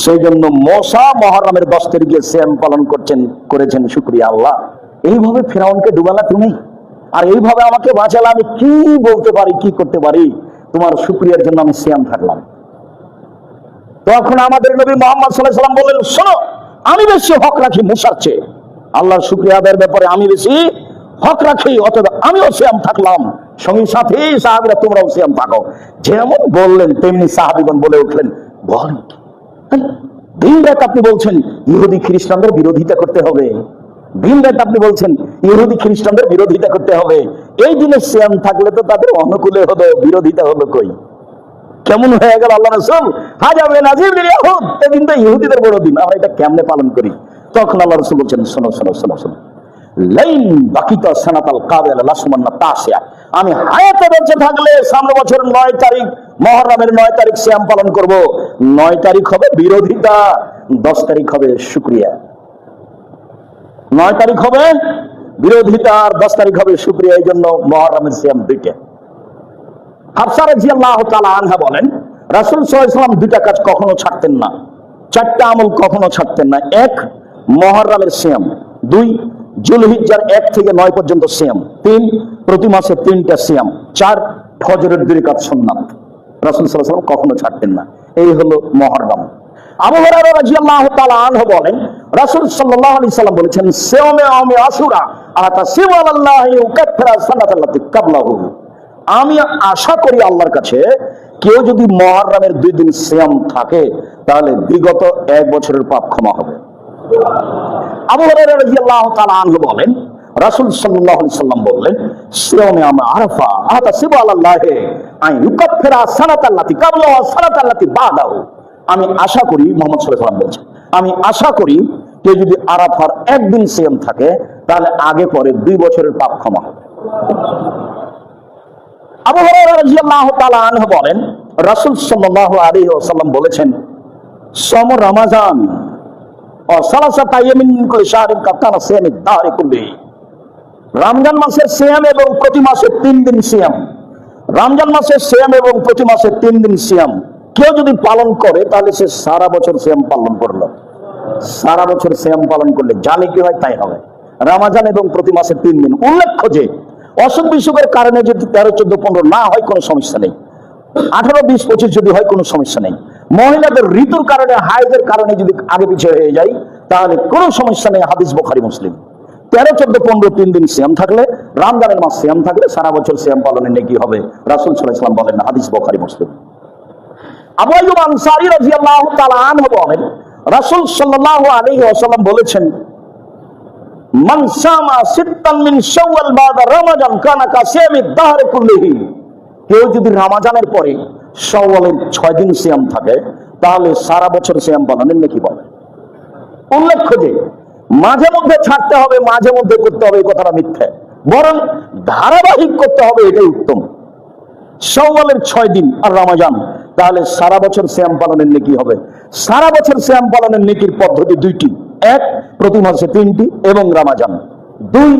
সেই জন্য মূসা মুহররমের 10 তারিখে সিয়াম পালন করেছেন। শুকরিয়া আল্লাহ। এইভাবে ফিরআউনকে ডুবালা তুমি, আর এইভাবে আমাকে বাঁচালে, আমি কি বলতে পারি, কি করতে পারি? তোমার শুকরিয়ার জন্য আমি সিয়াম থাকলাম। তখন আমাদের নবী মুহাম্মদ সাল্লাল্লাহু আলাইহি ওয়াসাল্লাম বললেন, শোনো, আমি বেশি হক রাখি মূসার চেয়ে। আল্লাহর শুকরিয়া আদায়ের ব্যাপারে আমি বেশি হক রাখি, অতএব আমিও সিয়াম থাকলাম। সঙ্গী সাথী সাহাবীরা তোমরাও সিয়াম থাকো। যেমন বললেন তেমনি সাহাবীগণ বলে উঠলেন, বলেন কি দিন রাত আপনি বলছেন ইহুদি খ্রিস্টানদের বিরোধিতা করতে হবে, দিন রাত আপনি বলছেন ইহুদি খ্রিস্টানদের বিরোধিতা করতে হবে। এই দিনে সিয়াম থাকলে তো তাদের অনুকূলে হলো, বিরোধিতা হলো কই? কেমন হয়ে গেল আল্লাহ রাসূল হাজাবে নাজির বিল ইহুদ, এদিন তো ইহুদিদের বড় দিন, আমরা এটা কেমনে পালন করি? তখন আল্লাহ রাসূল বলছেন, শোনো শোনো শোনো শোনো, লাইন বাকিতা সানাতাল কাবিল লাসমান্না তাসিয়া, আমি হায়াতে বেঁচে থাকলে সামনে বছর 9 তারিখ মুহররমের 9 তারিখ সিয়াম পালন করব। 9 তারিখ হবে বিরোধিতা, 10 তারিখ হবে শুকরিয়া। 9 তারিখ হবে বিরোধিতা আর 10 তারিখ হবে শুকরিয়া। এই জন্য মুহররমের সিয়াম দুইটা। হাফসা রাদিয়াল্লাহু তাআলা আনহা বলেন, রাসূল সাল্লাল্লাহু আলাইহি ওয়াসাল্লাম দুইটা কাজ কখনো ছাড়তেন না, চারটা আমল কখনো ছাড়তেন না। 1 মুহররমের সিয়াম, 2 যুলহিজ্জার 1 থেকে 9 পর্যন্ত সিয়াম, 3 প্রতি মাসে 3টা সিয়াম, 4 ফজরের 2 রাকাত সুন্নাত। রাসূল সাল্লাল্লাহু আলাইহি ওয়াসাল্লাম কখনো ছাড়তেন না। এই হলো মুহররম। আবু হুরায়রা রাদিয়াল্লাহু তাআলা আনহু বলেন, রাসূল সাল্লাল্লাহু আলাইহি ওয়াসাল্লাম বলেছেন, সিয়ামে ইয়াউমি আশুরা আতাসিবু আলাল্লাহি ইউকাফিরা সানাতাল্লাতী ক্বাবলাহু। আমি আশা করি আল্লাহর কাছে, কেউ যদি মুহররমের 2 দিন সিয়াম থাকে তাহলে বিগত 1 বছরের পাপ ক্ষমা হবে। আবু হুরায়রা রাদিয়াল্লাহু তাআলা আনহু বলেন, রাসূল সাল্লাল্লাহু আলাইহি ওয়াসাল্লাম বললেন, সিয়ামে ইয়াউমি আরাফা আতাসিবু আলাল্লাহি আন ইউকাফিরা সানাতাল্লাতী ক্বাবলাহু ওয়া সানাতাল্লাতী বাদাহু। আমি আশা করি, মুহাম্মদ সাল্লাল্লাহু আলাইহি ওয়াসাল্লাম বলছেন, আমি আশা করি কেউ যদি আরাফার 1 দিন সিয়াম থাকে তাহলে আগে পরে 2 বছরের পাপ ক্ষমা হবে। আবু হুরায়রা রাদিয়াল্লাহু তাআলা আনহু বলেন, রাসূল সাল্লাল্লাহু আলাইহি ওয়াসাল্লাম বলেছেন, সাম রমাজান ও সালাসাতা ইয়ামিন মিন কুল্লি শাহরিন কাতানা সিয়ামিদ দাহরি কুল্লি। রমজান মাসের সিয়াম এবং প্রতি মাসে 3 দিন সিয়াম, রমজান মাসের সিয়াম এবং প্রতি মাসে 3 দিন সিয়াম কেউ যদি পালন করে তাহলে সে সারা বছর সিয়াম পালন করলো। সারা বছর সিয়াম পালন করলে জানি কি হয় তাই হবে। রমজান এবং প্রতি মাসে 3 দিন। উল্লেখ্য যে অসুখ বিসুখের কারণে যদি 13, 14, 15 না হয় কোনো সমস্যা নেই, 18, 20, 25 যদি হয় কোনো সমস্যা নেই। মহিলাদের ঋতুর কারণে, হায়েজের কারণে যদি আগে পিছিয়ে হয়ে যায় তাহলে কোনো সমস্যা নেই। হাদিস বুখারী মুসলিম। 13, 14, 15 3 দিন সিয়াম থাকলে, রমজানের মাস সিয়াম থাকলে সারা বছর সিয়াম পালনের নেকি হবে। রাসূল সাল্লাল্লাহু আলাইহি ওয়াসাল্লাম বলেন, হাদিস বুখারী মুসলিম। আবু আইয়ুব আনসারী রাদিয়াল্লাহু তাআলা আনহু বলেন, রাসূল সাল্লাল্লাহু আলাইহি ওয়াসাল্লাম বলেছেন, মান সামা সিত্তান মিন শাওয়াল বাদা রমাজান কানা কাসিয়ামিদ দাহরি কুল্লিহি। কেউ যদি রমজানের পরে শাওয়ালের 6 দিন সিয়াম থাকে তাহলে সারা বছর সিয়াম পালনের নেকি পাবে। উল্লেখ্য যে মাঝে মধ্যে ছাড়তে হবে, মাঝে মধ্যে করতে হবে, এই কথাটা মিথ্যা, বরং ধারাবাহিক করতে হবে, এটাই উত্তম। শাওয়ালের 6 দিন আর রমজান, তাহলে সারা বছর সিয়াম পালনের নেকি হবে। সারা বছর সিয়াম পালনের নেকির পদ্ধতি 2টি, 1 প্রতি মাসে 3টি এবং রমজান, 2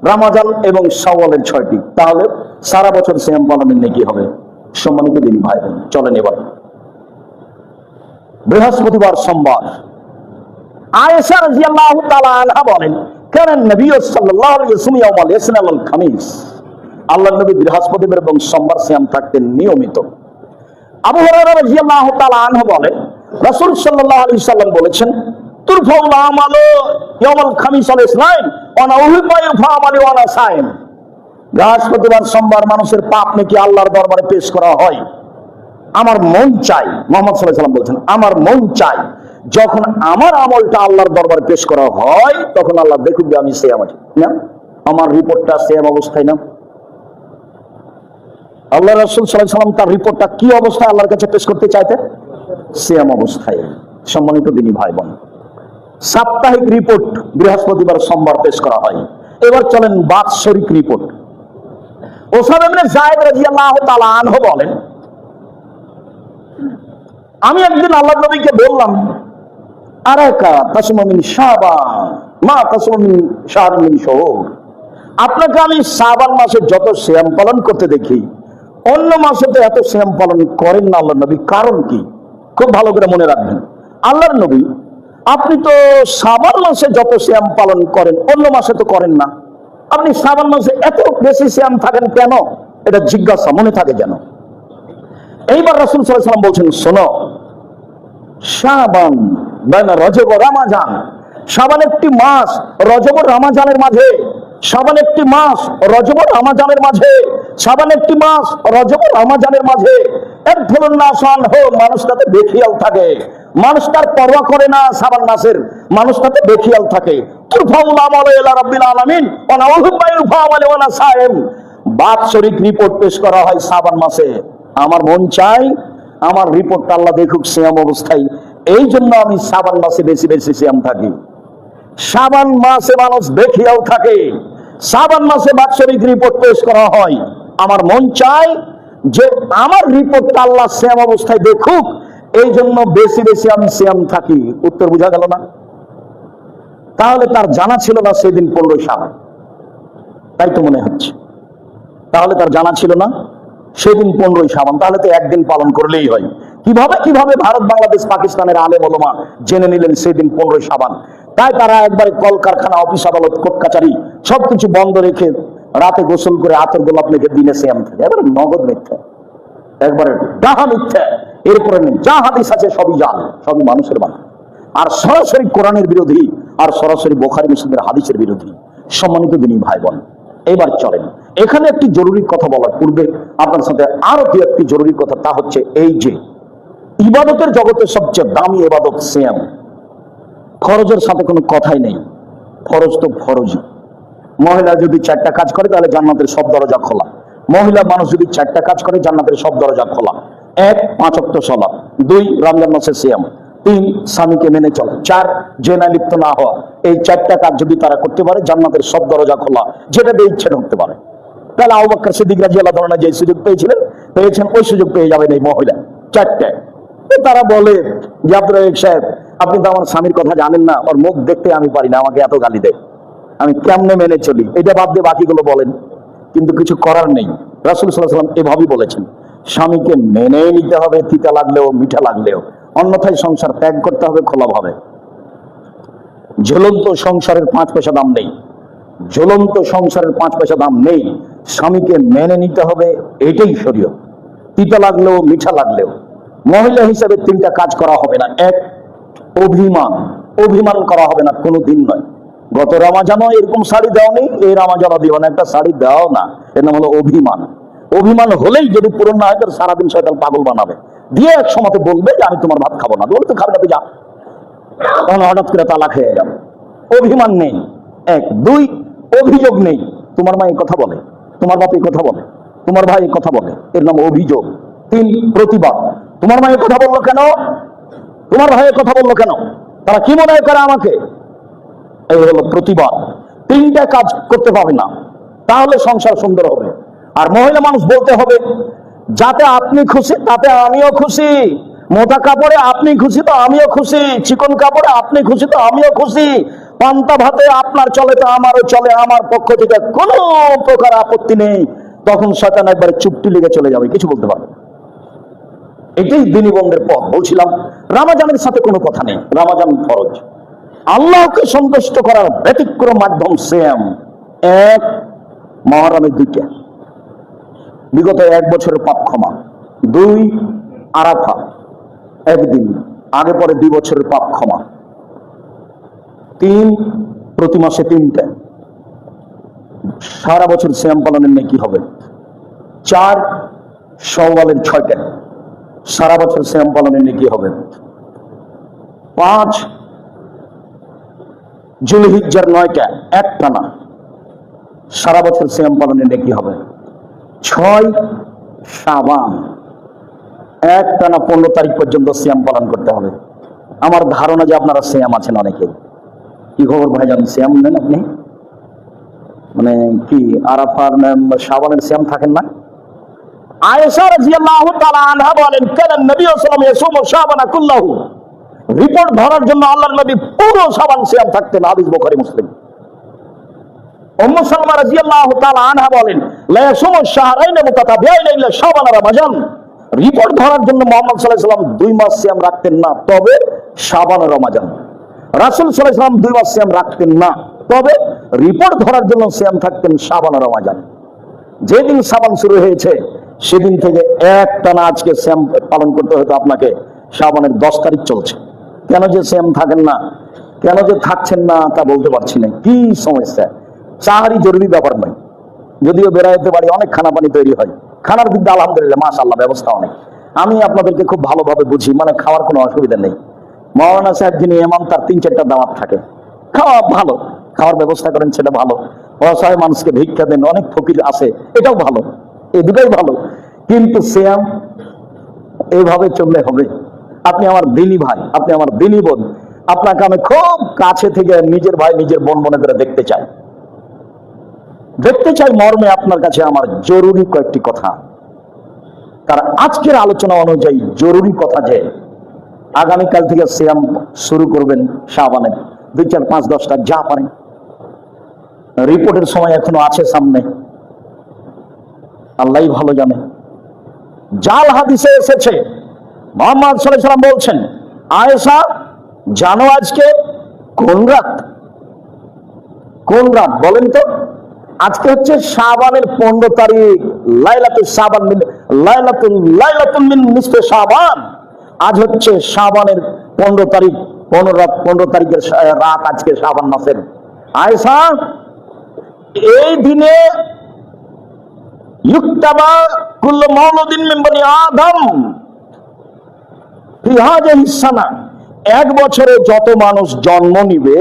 রমজান এবং শাওয়ালের 6টি, তাহলে সারা বছর সিয়াম পালনের নেকি হবে। সম্মানিত দিনী ভাই বোন, চলেন এবার বৃহস্পতিবার সোমবার। আয়েশা রাদিয়াল্লাহু তাআলা আনহা বলেন, কানা নবী সাল্লাল্লাহু আলাইহি ওয়াসাল্লাম ইয়াউমাল ইসনা ওয়াল খামিস। আল্লাহর নবী বৃহস্পতিবার এবং সোমবার সিয়াম থাকতেন নিয়মিত। আবু হুরায়রা রাদিয়াল্লাহু তাআলা আনহু বলেন, রাসূল সাল্লাল্লাহু আলাইহি ওয়াসাল্লাম বলেছেন, তুরফাউল আমালু ইয়াউমাল খামিস ওয়াল ইসনাইন ওয়া আনা উহিব্বু ইরফা আমালি ওয়া আনা সাইম। বৃহস্পতিবার সোমবার মানুষের পাপ নাকি আল্লাহর দরবারে পেশ করা হয়। আমার মন চাই, মুহাম্মদ সাল্লাল্লাহু আলাইহি ওয়াসাল্লাম বলেছেন, আমার মন চাই যখন আমার আমলটা আল্লাহর দরবারে পেশ করা হয় তখন আল্লাহ দেখুন যে আমি সিয়াম আছি না, আমার রিপোর্টটা সিয়াম অবস্থায় না। আল্লাহ রাসূল সাল্লাল্লাহু আলাইহি ওয়াসাল্লাম তার রিপোর্টটা কি অবস্থায় আল্লাহর কাছে পেশ করতে চাইতেন? সিয়াম অবস্থায়। সম্মানিত দিনী ভাই বোন, সাপ্তাহিক রিপোর্ট বৃহস্পতিবার সোমবার পেশ করা হয়। এবার চলেন বাৎসরিক রিপোর্ট। ওসামা ইবনে যায়েদ রাদিয়াল্লাহু তাআলা আনহু বলেন, আমি একদিন আল্লাহর নবীকে বললাম, আরাকা তাসমু মিন শাবান মা তাসুম মিন শাহরিন মিন শুহুর। আপনাকে আমি শাবান মাসে যত সিয়াম পালন করতে দেখি, অন্য মাসে তো এত সিয়াম পালন করেন না আল্লাহর নবী। কারণ কি? খুব ভালো করে মনে রাখবেন, আল্লাহর নবী আপনি তো শাবান মাসে যত সিয়াম পালন করেন অন্য মাসে তো করেন না, আপনি শাবান মাসে এত বেশি সিয়াম থাকেন কেন? এটা জিজ্ঞাসা মনে থাকে যেন। এইবার রাসূল সাল্লাল্লাহু আলাইহি ওয়াসাল্লাম বলছেন, শোনো, শাবান বাইনা রজব ও রমাজান, শাবান একটি মাস, রজব ও রমাজানের মাঝে, শাবান একটি মাস, রজব ও রমাজানের মাঝে, শাবান একটি মাস, রজব ও রমাজানের মাঝে এক ধরনের আসান হো, মানুষ তাতে বেখিয়াল থাকে, মানুষ তার পরোয়া করে না। শাবান মাসের মানুষ তাতে বেখিয়াল থাকে। তুরফাউল আমালু ইলা রাব্বিল আলামিন ওয়া নাউযু বিল্লাহি আমালু ওয়া সায়েম, বাৎসরিক রিপোর্ট পেশ করা হয় শাবান মাসে। আমার মন চাই আমার রিপোর্টটা আল্লাহ দেখুক সিয়াম অবস্থায়, এই জন্য আমি শাবান মাসে বেশি বেশি সিয়াম থাকি। শাবান মাসে মানুষ বেখিয়াল থাকে, শাবান মাসে বাৎসরিক রিপোর্ট পেশ করা হয়। আমার মন চাই যে আমার রিপোর্টটা আল্লাহ সিয়াম অবস্থায় দেখুক, এই জন্য বেশি বেশি আমি সিয়াম থাকি। উত্তর বোঝা গেল না? তাহলে তার জানা ছিল না সেদিন 15 শাবান, তাই তো মনে হচ্ছে। তাহলে তার জানা ছিল না সেদিন 15 শাবান, তাহলে তো একদিন পালন করলেই হয়। কিভাবে ভারত, বাংলাদেশ, পাকিস্তানের আলেম ওলামা জেনে নিলেন সেদিন 15 শাবান? তাই তারা একবারে কলকারখানা, অফিস, আদালত, কোর্ট কাচারি সবকিছু বন্ধ রেখে রাতে গোসল করে আতর গোলাপ মেখে দিনে সিয়াম থাকে। এবারে নগদ মিথ্যা, একবারে ডাহা মিথ্যা। এরপরে যা হাদিস আছে সবই জাল, সবই মানুষের বানা, আর সরাসরি কোরআনের বিরোধী, আর সরাসরি বুখারী মুসলিমের হাদিসের বিরোধী। সম্মানিত দিনী ভাই বোন, এবার চলেন, এখানে একটি জরুরি কথা বলার পূর্বে আপনার সাথে আরো দু একটি জরুরি কথা, তা হচ্ছে এই যে ইবাদতের জগতে সবচেয়ে দামি ইবাদত সিয়াম। ফরজের সাথে কোনো কথাই নেই, ফরজ তো ফরজই। মহিলা যদি 4টা কাজ করে তাহলে জান্নাতের সব দরজা খোলা। মহিলা মানুষ যদি 4টা কাজ করে জান্নাতের সব দরজা খোলা। 1, 5 ওয়াক্ত সালাত, 2, রমজান মাসের সিয়াম, 3, স্বামীকে মেনে চলা, 4, জেনায় লিপ্ত না হওয়া। এই 4টা কাজ যদি তারা করতে পারে জান্নাতের সব দরজা খোলা, যেটা দিয়ে ইচ্ছে ঢুকতে পারে। তাহলে আবু বকর সিদ্দিক রাদিয়াল্লাহু তাআলা যে সুযোগ পেয়েছেন ওই সুযোগ পেয়ে যাবেন এই মহিলা 4টা। তারা বলে যে আব্দুর রাজ্জাক সাহেব, আপনি তো আমার স্বামীর কথা জানেন না, ওর মুখ দেখতে আমি পারি না, আমাকে এত গালি দেয়, আমি কেমনে মেনে চলি? এটা বাদ দিয়ে বাকিগুলো বলেন। কিন্তু কিছু করার নেই, রাসূল সাল্লাল্লাহু আলাইহি ওয়াসাল্লাম এভাবেই বলেছেন, স্বামীকে মেনে নিতে হবে, তিতা লাগলেও মিঠা লাগলেও, অন্যথায় সংসার ত্যাগ করতে হবে খোলাভাবে। ঝুলন্ত সংসারের 5 পয়সা দাম নেই, ঝুলন্ত সংসারের 5 পয়সা দাম নেই। স্বামীকে মেনে নিতে হবে, এটাই শরীয়ত। তিতা লাগলেও মিঠা লাগলেও। মহিলা হিসেবে 3টা কাজ করা হবে না। 1, অভিমান করা হবে না, কোনো দিন নয়। গত রমাজানও এরকম শাড়ি দাওনি, এই রমাজানও দিও না, একটা শাড়ি দাও না, এর নাম হলো অভিমান। অভিমান হলেই যদি পূরণ না হয় তার সারাদিন শয়তান পাগল বানাবে, দিয়ে এক সময়তে বলবে যে আমি তোমার ভাত খাবো না, বলতে খাবে না তো যা, তখন হঠাৎ করে তালাক হয়ে যাবে। অভিমান নেই 1, 2, অভিযোগ নেই। তোমার মা এই কথা বলে, তোমার বাপ এই কথা বলে, তোমার ভাই এই কথা বলে, এর নাম অভিযোগ। 3, প্রতিবাদ। তোমার মা এই কথা বললো কেন, তোমার ভাই এই কথা বললো কেন, তারা কি মনে করে আমাকে, এই হলো প্রতিবাদ। 3টা কাজ করতে পারবে না, তাহলে সংসার সুন্দর হবে। আর মহিলা মানুষ বলতে হবে, যাতে আপনি খুশি তাতে আমিও খুশি, মোটা কাপড়ে আপনি খুশি তো আমিও খুশি, চিকন কাপড়ে আপনি খুশি তো আমিও খুশি, পান্তা ভাতে আপনার চলে তো আমারও চলে, আমার পক্ষ থেকে কোনো প্রকার আপত্তি নেই। তখন শয়তান একবারে চুপটি লেগে চলে যাবে, কিছু বলতে পারবে। এটাই দিনী বন্ধের পথ। বলছিলাম রমাজানের সাথে কোনো কথা নেই, রমাজান ফরজ, আল্লাহকে সন্তুষ্ট করার ব্যতিক্রম মাধ্যম সিয়াম। 1, মুহররমের 2টা, বিগত 1 বছরের পাপ ক্ষমা। 2, আরাফা, একদিন আগে পরে 2 বছরের পাপ ক্ষমা। 3, প্রতি মাসে 3টা, সারা বছর সিয়াম পালনের নেকি হবে। 4, শাওয়ালের 6টা, সারা বছর সিয়াম পালনের নেকি হবে। 5, যুলহিজ্জার 9টা, একটানা, সারা বছর সিয়াম পালনের নেকি হবে। 6, শাবান, একটানা 15 তারিখ পর্যন্ত সিয়াম পালন করতে হবে। আমার ধারণা যে আপনারা সিয়াম আছেন অনেকে। কি খবর ভাইজান, সিয়াম নেন আপনি? মানে কি আরাফার শাবানের সিয়াম থাকেন না? আয়েশা রাদিয়াল্লাহু তাআলা আনহা বলেন, কানা নবী সাল্লাল্লাহু আলাইহি ওয়াসাল্লাম ইয়াসুমু শাবানা কুল্লাহু, রিপোর্ট ধরার জন্য আল্লাহর নবী পুরো শাবান সিয়াম থাকতেন, হাদিস বুখারী মুসলিম। উম্মু সালমা রাদিয়াল্লাহু তাআলা আনহা বলেন, লা ইয়াসুমু শাহরাইন মুতাতাবিআইন ইল্লা শাবান ওয়া রমাজান। রিপোর্ট ধরার জন্য মুহাম্মদ সাল্লাল্লাহু আলাইহি ওয়াসাল্লাম 2 মাস সিয়াম রাখতেন না, তবে শাবান ও রমাজান। রাসূল সাল্লাল্লাহু আলাইহি ওয়াসাল্লাম 2 মাস সিয়াম রাখতেন না, তবে রিপোর্ট ধরার জন্য সিয়াম থাকতেন শাবান ও রমাজান। যেদিন শাবান শুরু হয়েছে সেদিন থেকে একটানা আজকে সিয়াম পালন করতে হতো আপনাকে। শাবানের 10 তারিখ চলছে, কেন যে সিয়াম থাকেন না, কেন যে থাকছেন না তা বলতে পারছি না। কি সমস্যা? সাহারি জরুরি ব্যাপার নয়, যদিও বেড়াইতে পারি, অনেক খানা পানি তৈরি হয়, খানার দিক দিয়ে আলহামদুলিল্লাহ মাশাআল্লাহ ব্যবস্থা অনেক। আমি আপনাদেরকে খুব ভালোভাবে বুঝি, মানে খাওয়ার কোনো অসুবিধা নেই। মাওলানা সাহেব যিনি এমাম, তার 3-4টা দাওয়াত থাকে, খাওয়া ভালো, খাওয়ার ব্যবস্থা করেন সেটা ভালো। অসহায় মানুষকে ভিক্ষা দেন, অনেক ফকির আছে, এটাও ভালো, এই দুটোই ভালো। কিন্তু সিয়াম এইভাবে চললে হবে? আপনি আমার দিনী ভাই, আপনি আমার দিনী বোন, আপনাকে আমি খুব কাছে থেকে নিজের ভাই নিজের বোন মনে করে দেখতে চাই মর্মে আপনার কাছে আমার জরুরি কয়েকটি কথা। তার আজকের আলোচনা অনুযায়ী জরুরি কথা যে আগামীকাল থেকে সিয়াম শুরু করবেন শাবানের 2, 4, 5, 10টা যা পারেন। রিপোর্টের সময় এখনো আছে সামনে, আল্লাহই ভালো জানে। জাল হাদিসে এসেছে মুহাম্মদ সাল্লাল্লাহু আলাইহি ওয়াসাল্লাম বলছেন, আয়েশা জানো আজকে কোন রাত? কোন রাত বলেন তো? আজকে হচ্ছে শাবানের 15 তারিখ, লাইলাতুল শাবান, লাইলাতুল মিন নিসফে শাবান। আজ হচ্ছে শাবানের 15 তারিখ, 15 তারিখের রাত আজকে শাবান মাসের। আয়েশা, এই দিনে ইউক্তাবা কুল্লু মাউলুদিন মিন বনি আদম ফি হাযিহিস সানা। 1 বছরে যত মানুষ জন্ম নিবে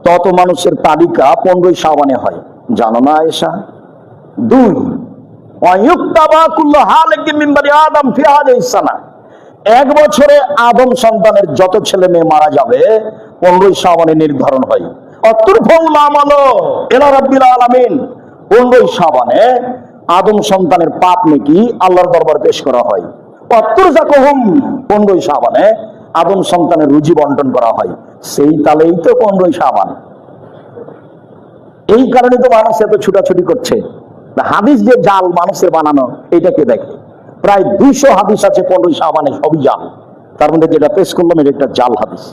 তত মানুষের তালিকা 15 শাবানে হয়, জানো না আয়েশা? 2, ওয়া ইউক্তাবা কুল্লু হালিকিন মিন বনি আদম ফি হাযিহিস সানা। 1 বছরে আদম সন্তানের যত ছেলে মেয়ে মারা যাবে 15 শাবানে নির্ধারণ হয়। অতুরফাউ আমালু ইলা রাব্বিল আলামিন। 15 শাবানে আদম সন্তানের পাপ নেকি আল্লাহর দরবারে পেশ করা হয়। অতুরজাকুহুম, 15 শাবানে আদম সন্তানের রুজি বন্টন করা হয়। সেই তালেই তো 15 শাবান। এই কারণে তো মানুষ এত ছুটাছুটি করছে। হাদিস যে জাল মানুষের বানানো, এটাকে দেখে প্রায় 200 হাদিস আছে 15 শাবানে, সবই জাল। তার মধ্যে যেটা পেশ করলাম এটা একটা জাল হাদিস।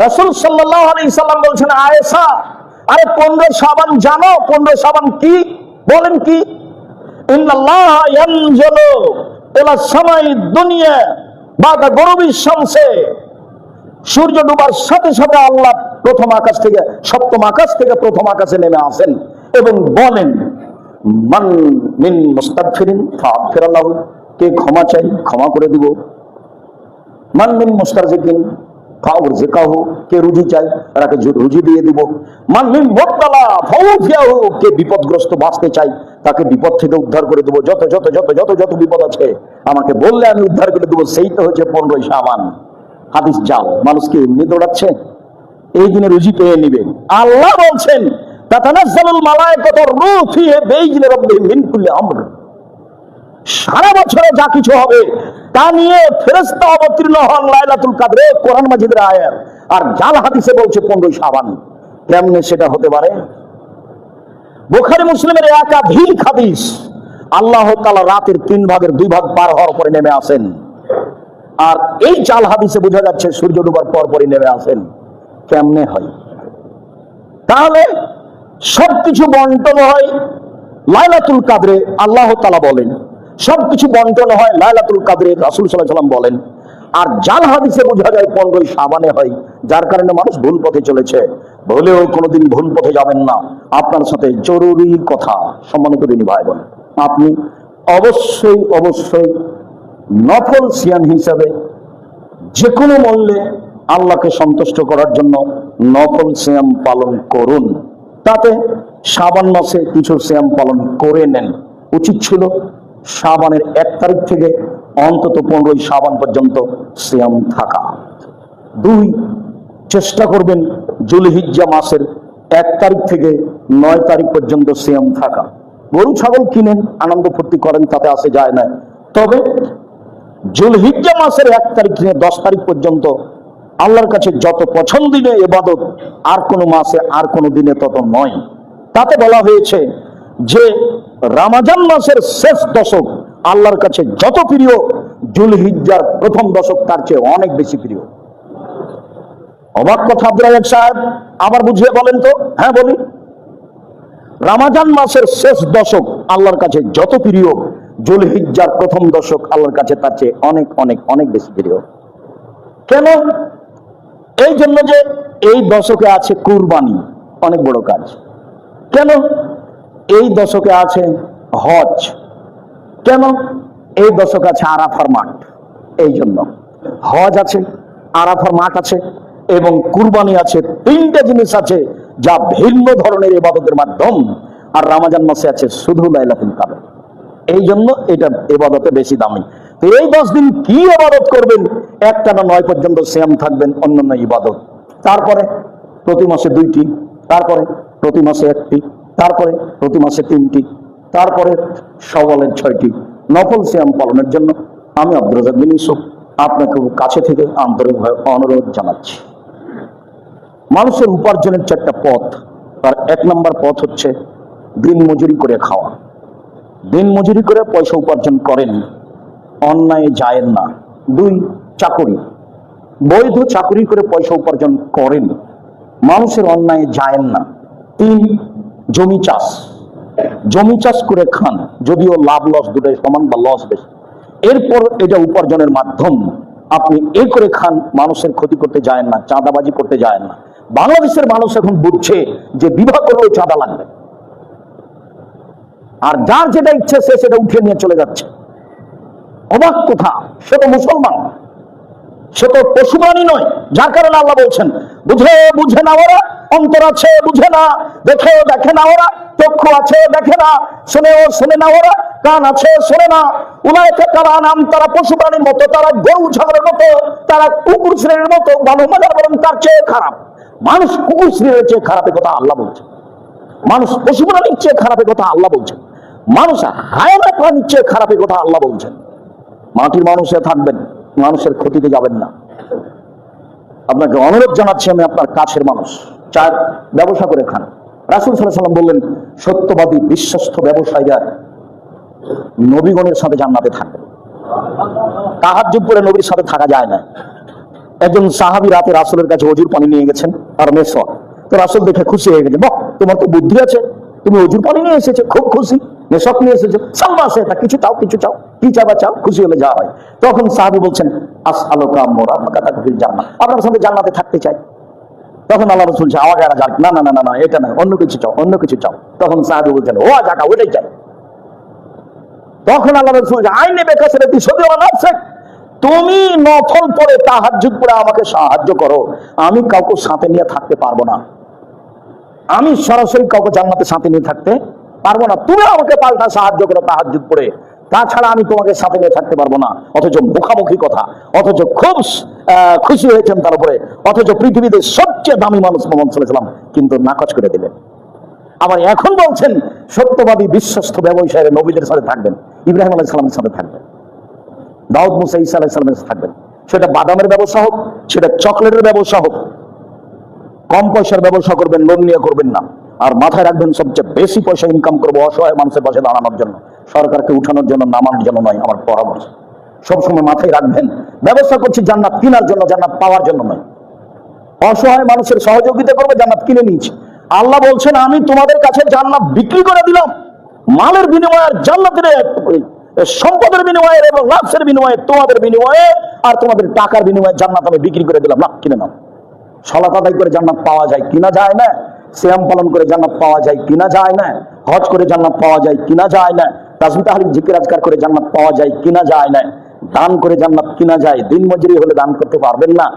রাসূল সাল্লাল্লাহু আলাইহি সাল্লাম বলছেন, আয়েশা, আরে 15 শাবান জানো? 15 শাবান কি? বলেন কি? ইন্নাল্লাহা ইয়ানজুলু ইলা সামাই দুনিয়া বাদা গুরুবিশ শামসে। সূর্য ডুবার সাথে সাথে আল্লাহ প্রথম আকাশ থেকে, সপ্তম আকাশ থেকে প্রথম আকাশে নেমে আসেন এবং বলেন, মান মিন মুস্তাগফিরিন ফাগফির লাহু, কে ক্ষমা চাই ক্ষমা করে দিব। মান মিন মুস্তারজিকিন ফাউরজিকাহু, কে রুজি চাই তাকে রুজি দিয়ে দিব। মান মিন মুবতালা ফাউফিয়াহু, কে বিপদগ্রস্ত বাঁচতে চাই তাকে বিপদ থেকে উদ্ধার করে দেব। যত যত যত যত যত বিপদ আছে আমাকে বললে আমি উদ্ধার করে দেবো। সেই তো হচ্ছে 15 শাবান। হাদিস জাল, মানুষকে এমনি দৌড়াচ্ছে, এই দিনে রুজি পেয়ে নিবে। আল্লাহ বলছেন, তাতানাজ্জালুল মালায়েকাতু রূহু ফিহি বিইজনি রাব্বিহিম মিন কুল্লি আমর। সারা বছরে যা কিছু হবে তা নিয়ে ফেরেশতা অবতীর্ণ হন লাইলাতুল কদরে, কোরআন মাজিদের আয়াত। আর জাল হাদিসে বলছে 15 শাবান। কেমনে সেটা হতে পারে? বুখারী মুসলিমের একাধিক হাদিস, আল্লাহ তাআলা রাতের 3 ভাগের 2 ভাগ পার হওয়ার পরে নেমে আসেন। আর এই জাল হাদিসে বোঝা যাচ্ছে সূর্য ডুবার পর পরই নেমে আসেন। কেমনে হয়? তাহলে সবকিছু বন্টন হয় লাইলাতুল কদরে, আল্লাহ তাআলা বলেন। সবকিছু বন্টন হয় লাইলাতুল কদরে, রাসূল সাল্লাল্লাহু আলাইহি ওয়াসাল্লাম বলেন। আর জাল হাদিসে বোঝা যায় 15 শাবানে হয়, যার কারণে মানুষ ভুল পথে চলেছে। ভুলেও কোনোদিন ভুল পথে যাবেন না। আপনার সাথে জরুরি কথা, সম্মানিত দিনী ভাই বোন, আপনি অবশ্যই অবশ্যই নফল সিয়াম হিসাবে যে কোনো মূল্যে আল্লাহকে সন্তুষ্ট করার জন্য নফল সিয়াম পালন করুন। তাতে শাবান মাসে কিছু সিয়াম পালন করে নেন। উচিত ছিল শাবানের 1 তারিখ থেকে অন্তত 15 শাবান পর্যন্ত সিয়াম থাকা। 2, চেষ্টা করবেন যুলহিজ্জা মাসের 1 তারিখ থেকে 9 তারিখ পর্যন্ত সিয়াম থাকা। গরু ছাগল কিনেন, আনন্দ ফুর্তি করেন, তাতে আসে যায় না। তবে জুলহিজ্জা মাসের 1 তারিখ থেকে 10 তারিখ পর্যন্ত আল্লাহর কাছে যত পছন্দনীয় ইবাদত আর কোন মাসে আর কোন দিনে তত নয়। তাতে বলা হয়েছে যে রমজান মাসের শেষ দশক আল্লাহর কাছে যত প্রিয়, জুলহিজ্জার প্রথম দশক তার চেয়ে অনেক বেশি প্রিয়। অবাক কথা আব্দুল রাজ্জাক সাহেব, আবার বুঝিয়ে বলেন তো। হ্যাঁ বলি, রমজান মাসের শেষ দশক আল্লাহর কাছে যত প্রিয়, জুলহিজ্জার প্রথম দশক আল্লাহর কাছে তার চেয়ে অনেক অনেক অনেক বেশি প্রিয়। কেন? এই জন্য যে এই দশকে আছে কুরবানি, অনেক বড় কাজ। কেন? এই দশকে আছে হজ। কেন? এই দশকে আছে আরাফার মাঠ। এই জন্য হজ আছে, আরাফার মাঠ আছে এবং কুরবানি আছে। 3টে জিনিস আছে যা ভিন্ন ধরনের ইবাদতের মাধ্যম। আর রমজান মাসে আছে শুধু লাইলাতুল কদর। এই জন্য এটা ইবাদতে বেশি দামি। তো এই 10 দিন কি ইবাদত করবেন? একটানা 9 পর্যন্ত সিয়াম থাকবেন, অন্যান্য ইবাদত। তারপরে প্রতি মাসে 2টি, তারপরে প্রতি মাসে 1টি, তারপরে প্রতি মাসে 3টি, তারপরে শাওয়ালের 6টি নফল সিয়াম পালনের জন্য আমি আব্দুর রাজ্জাক বিন ইউসুফ আপনাকে কাছে থেকে আন্তরিকভাবে অনুরোধ জানাচ্ছি। মানুষের উপার্জনের 4টা পথ। তার 1 নম্বর পথ হচ্ছে দিন মজুরি করে খাওয়া। দিন মজুরি করে পয়সা উপার্জন করেন, অন্যায় যায়েন না। 2, চাকরি, বৈধ চাকরি করে পয়সা উপার্জন করেন, মানুষের অন্যায় যায়েন না। 3, জমি চাষ, জমি চাষ করে খান, যদিও লাভ লস দুটাই সমান বা লস বেশি। এরপর এটা উপার্জনের মাধ্যম, আপনি এ করে খান, মানুষের ক্ষতি করতে যায়েন না, চাঁদাবাজি করতে যায়েন না। বাংলাদেশের মানুষ এখন বুঝছে যে বিবাহ করলেও চাঁদা লাগবে, আর যার যেটা ইচ্ছে সে সেটা উঠে নিয়ে চলে যাচ্ছে। অবাক কথা, সে তো মুসলমান, সে তো পশু প্রাণী নয়। যার কারণে আল্লাহ বলছেন বুঝে না ওরা, অন্তর আছে বুঝে না, দেখে না ওরা, চক্ষু আছে দেখে না, শোনে না ওরা, কান আছে শোনে না। উলাইকা কাল আনআম, তারা পশু প্রাণীর মতো, তারা গরু ছাগলের মতো, তারা কুকুর শ্রেণীর মতো। ভালো মজার বলেন তার চেয়ে খারাপ। মানুষ কুকুর শ্রেণীর চেয়ে খারাপের কথা আল্লাহ বলছেন, মানুষ পশু প্রাণীর চেয়ে খারাপের কথা আল্লাহ বলছেন, মানুষ হায়ানা প্রাণীর চেয়ে খারাপের কথা আল্লাহ বলছেন। মাটির মানুষে থাকবেন, মানুষের ক্ষতিতে যাবেন না। আপনাকে অনুরোধ জানাচ্ছি, আমি আপনার কাছের মানুষ। 4, ব্যবসা করে খান। রাসূল সাল্লাল্লাহু আলাইহি ওয়াসাল্লাম বললেন, সত্যবাদী বিশ্বস্ত ব্যবসায়ীরা নবীগণের সাথে জান্নাতে থাকবে। তাহাজ্জুদ পড়ে নবীর সাথে থাকা যায় না। একজন সাহাবী রাতে রাসূলের কাছে অজুর পানি নিয়ে গেছেন আর মেসওয়াক। তো রাসূল দেখে খুশি হয়ে গেলেন, বাহ, তোমার তো বুদ্ধি আছে, তুমি অজুর পানি নিয়ে এসেছো, খুব খুশি। মেসওয়াক নিয়ে এসেছো, সালবাসে তা কিছু চাও, কিছু চাও, কি চাবা চাও, খুশি হলে যা হয়। তখন সাহাবী বলছেন, আসআলুকা মুরাফাকাতা ফিল জান্নাহ, আপনার সাথে জান্নাতে থাকতে চাই। তখন আল্লাহ রাসূল বলছেন, আওয়াজ যাক, না না না না না, এটা না, অন্য কিছু চাও, অন্য কিছু চাও। তখন সাহাবী বলছেন, ও জাকা, ওটাই চাই। তখন আল্লাহ রাসূল বলছেন, আইনে বেকাসরাতি সদিওয়া নাফসিক, তুমি নফল পড়ে তাহাজ্জুদ পড়ে আমাকে সাহায্য করো, আমি কাউকে সাথে নিয়ে থাকতে পারবো না। আমি সরাসরি কাউকে জান্নাতে সাথে নিয়ে থাকতে পারবো না, তুমি আমাকে পাল্টা সাহায্য করো তাহাজ্জুদ পড়ে, তাছাড়া আমি তোমাকে সাথে নিয়ে থাকতে পারবো না। অথচ মুখামুখি কথা, অথচ খুব খুশি হয়েছেন তার উপরে, অথচ পৃথিবীতে সবচেয়ে দামি মানুষ মুহাম্মদ সাল্লাল্লাহু আলাইহি ওয়াসাল্লাম কিন্তু নাকচ করে দিলেন। আবার এখন বলছেন সত্যবাদী বিশ্বস্ত ব্যবসায়ীরা নবীদের সাথে থাকবেন, ইব্রাহিম আলাইহিস সালামের সাথে থাকবেন, দাউদ, মুসা, ঈসা আলাইহিস সালামের সাথে থাকবেন। সেটা বাদামের ব্যবসা হোক, সেটা চকলেটের ব্যবসা হোক, কম পয়সার ব্যবসা করবেন, লোন নিয়ে করবেন না। আর মাথায় রাখবেন, সবচেয়ে বেশি পয়সা ইনকাম করবো অসহায় মানুষের পাশে দাঁড়ানোর জন্য, সরকারকে উঠানোর জন্য, নামানোর জন্য নয়। আমার পরামর্শ সবসময় মাথায় রাখবেন, ব্যবসা করছি জান্নাত কেনার জন্য, জান্নাত পাওয়ার জন্য নয়। অসহায় মানুষের সহযোগিতা করবে, জান্নাত কিনে নিয়েছি। আল্লাহ বলছেন, আমি তোমাদের কাছে জান্নাত বিক্রি করে দিলাম, মালের বিনিময়ে, জান্নাতের সম্পদের বিনিময়ে এবং লাভের বিনিময়ে, তোমাদের বিনিময়ে আর তোমাদের টাকার বিনিময়ে জান্নাত আমি বিক্রি করে দিলাম, না কিনে নাও। সালাত আদায় করে জান্নাত পাওয়া যায় কিনা যায় না, সিয়াম পালন করে জান্নাত পাওয়া যায় কিনা যায় না, হজ করে জান্নাত পাওয়া যায় কিনা যায় না, তাসবিহ তাহলিল জিকির আজকার করে জান্নাত পাওয়া যায় কিনা যায় না, দান করে জান্নাত কিনা যায়। দিন মজুরি হলে দান করতে পারবেন না,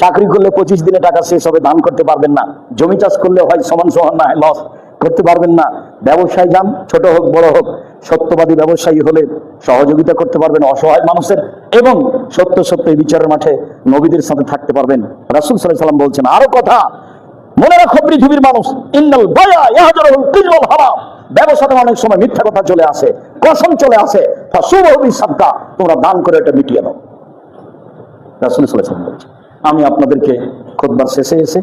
চাকরি করলে 25 দিনে টাকা শেষ হবে, দান করতে পারবেন না, জমি চাষ করলে হয় সমান সমান না হয় লস, করতে পারবেন না। ব্যবসায় যান, ছোট হোক বড় হোক, সত্যবাদী ব্যবসায়ী হলে সহযোগিতা করতে পারবেন অসহায় মানুষের, এবং সত্য সত্য এই বিচারের মাঠে নবীদের সাথে থাকতে পারবেন। রাসূল সাল্লাল্লাহু আলাইহি ওয়াসাল্লাম বলছেন, আরো কথা মনে রাখো পৃথিবীর মানুষ, ইন্নাল বায়া ইয়াহজুরুল কিযবুল হারাম, ব্যবসাতে অনেক সময় মিথ্যা কথা চলে আসে, কসম চলে আসে, ফাসুবহু সাদকা, তোমরা দান করে এটা মিটিয়ে দাও। রাসূল সাল্লাল্লাহু আলাইহি ওয়াসাল্লাম বলছেন। আমি আপনাদেরকে খুতবার শেষে এসে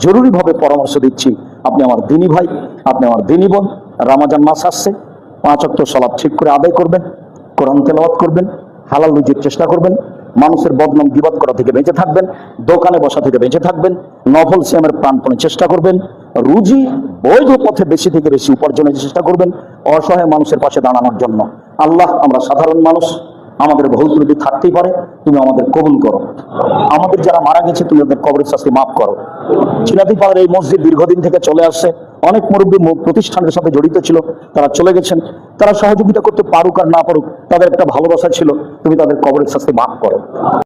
জরুরিভাবে পরামর্শ দিচ্ছি, আপনি আমার দিনী ভাই, আপনি আমার দিনী বোন, রমজান মাস আসছে, 5 ওয়াক্ত সালাত ঠিক করে আদায় করবেন, কোরআন তেলাওয়াত করবেন, হালাল রুজির চেষ্টা করবেন, মানুষের বদনাম গীবত করা থেকে বেঁচে থাকবেন, দোকানে বসা থেকে বেঁচে থাকবেন, নফল সিয়ামের প্রাণপণে চেষ্টা করবেন, রুজি বৈধ পথে বেশি থেকে বেশি উপার্জনের চেষ্টা করবেন, অসহায় মানুষের পাশে দাঁড়ানোর জন্য। আল্লাহ, আমরা সাধারণ মানুষ, আমাদের ভুল ত্রুটি থাকতেই পারে, তুমি আমাদের কবুল করো। আমাদের যারা মারা গেছে তুমি তাদের কবরের শাস্তি মাফ করো। চিনাতিপাড়ার এই মসজিদ দীর্ঘদিন থেকে চলে আসছে, অনেক মুরব্বী প্রতিষ্ঠানের সাথে জড়িত ছিল, তারা চলে গেছেন। তারা সহযোগিতা করতে পারুক আর না পারুক, তাদের একটা ভালোবাসা ছিল, তুমি তাদের কবরের শাস্তি মাফ করো।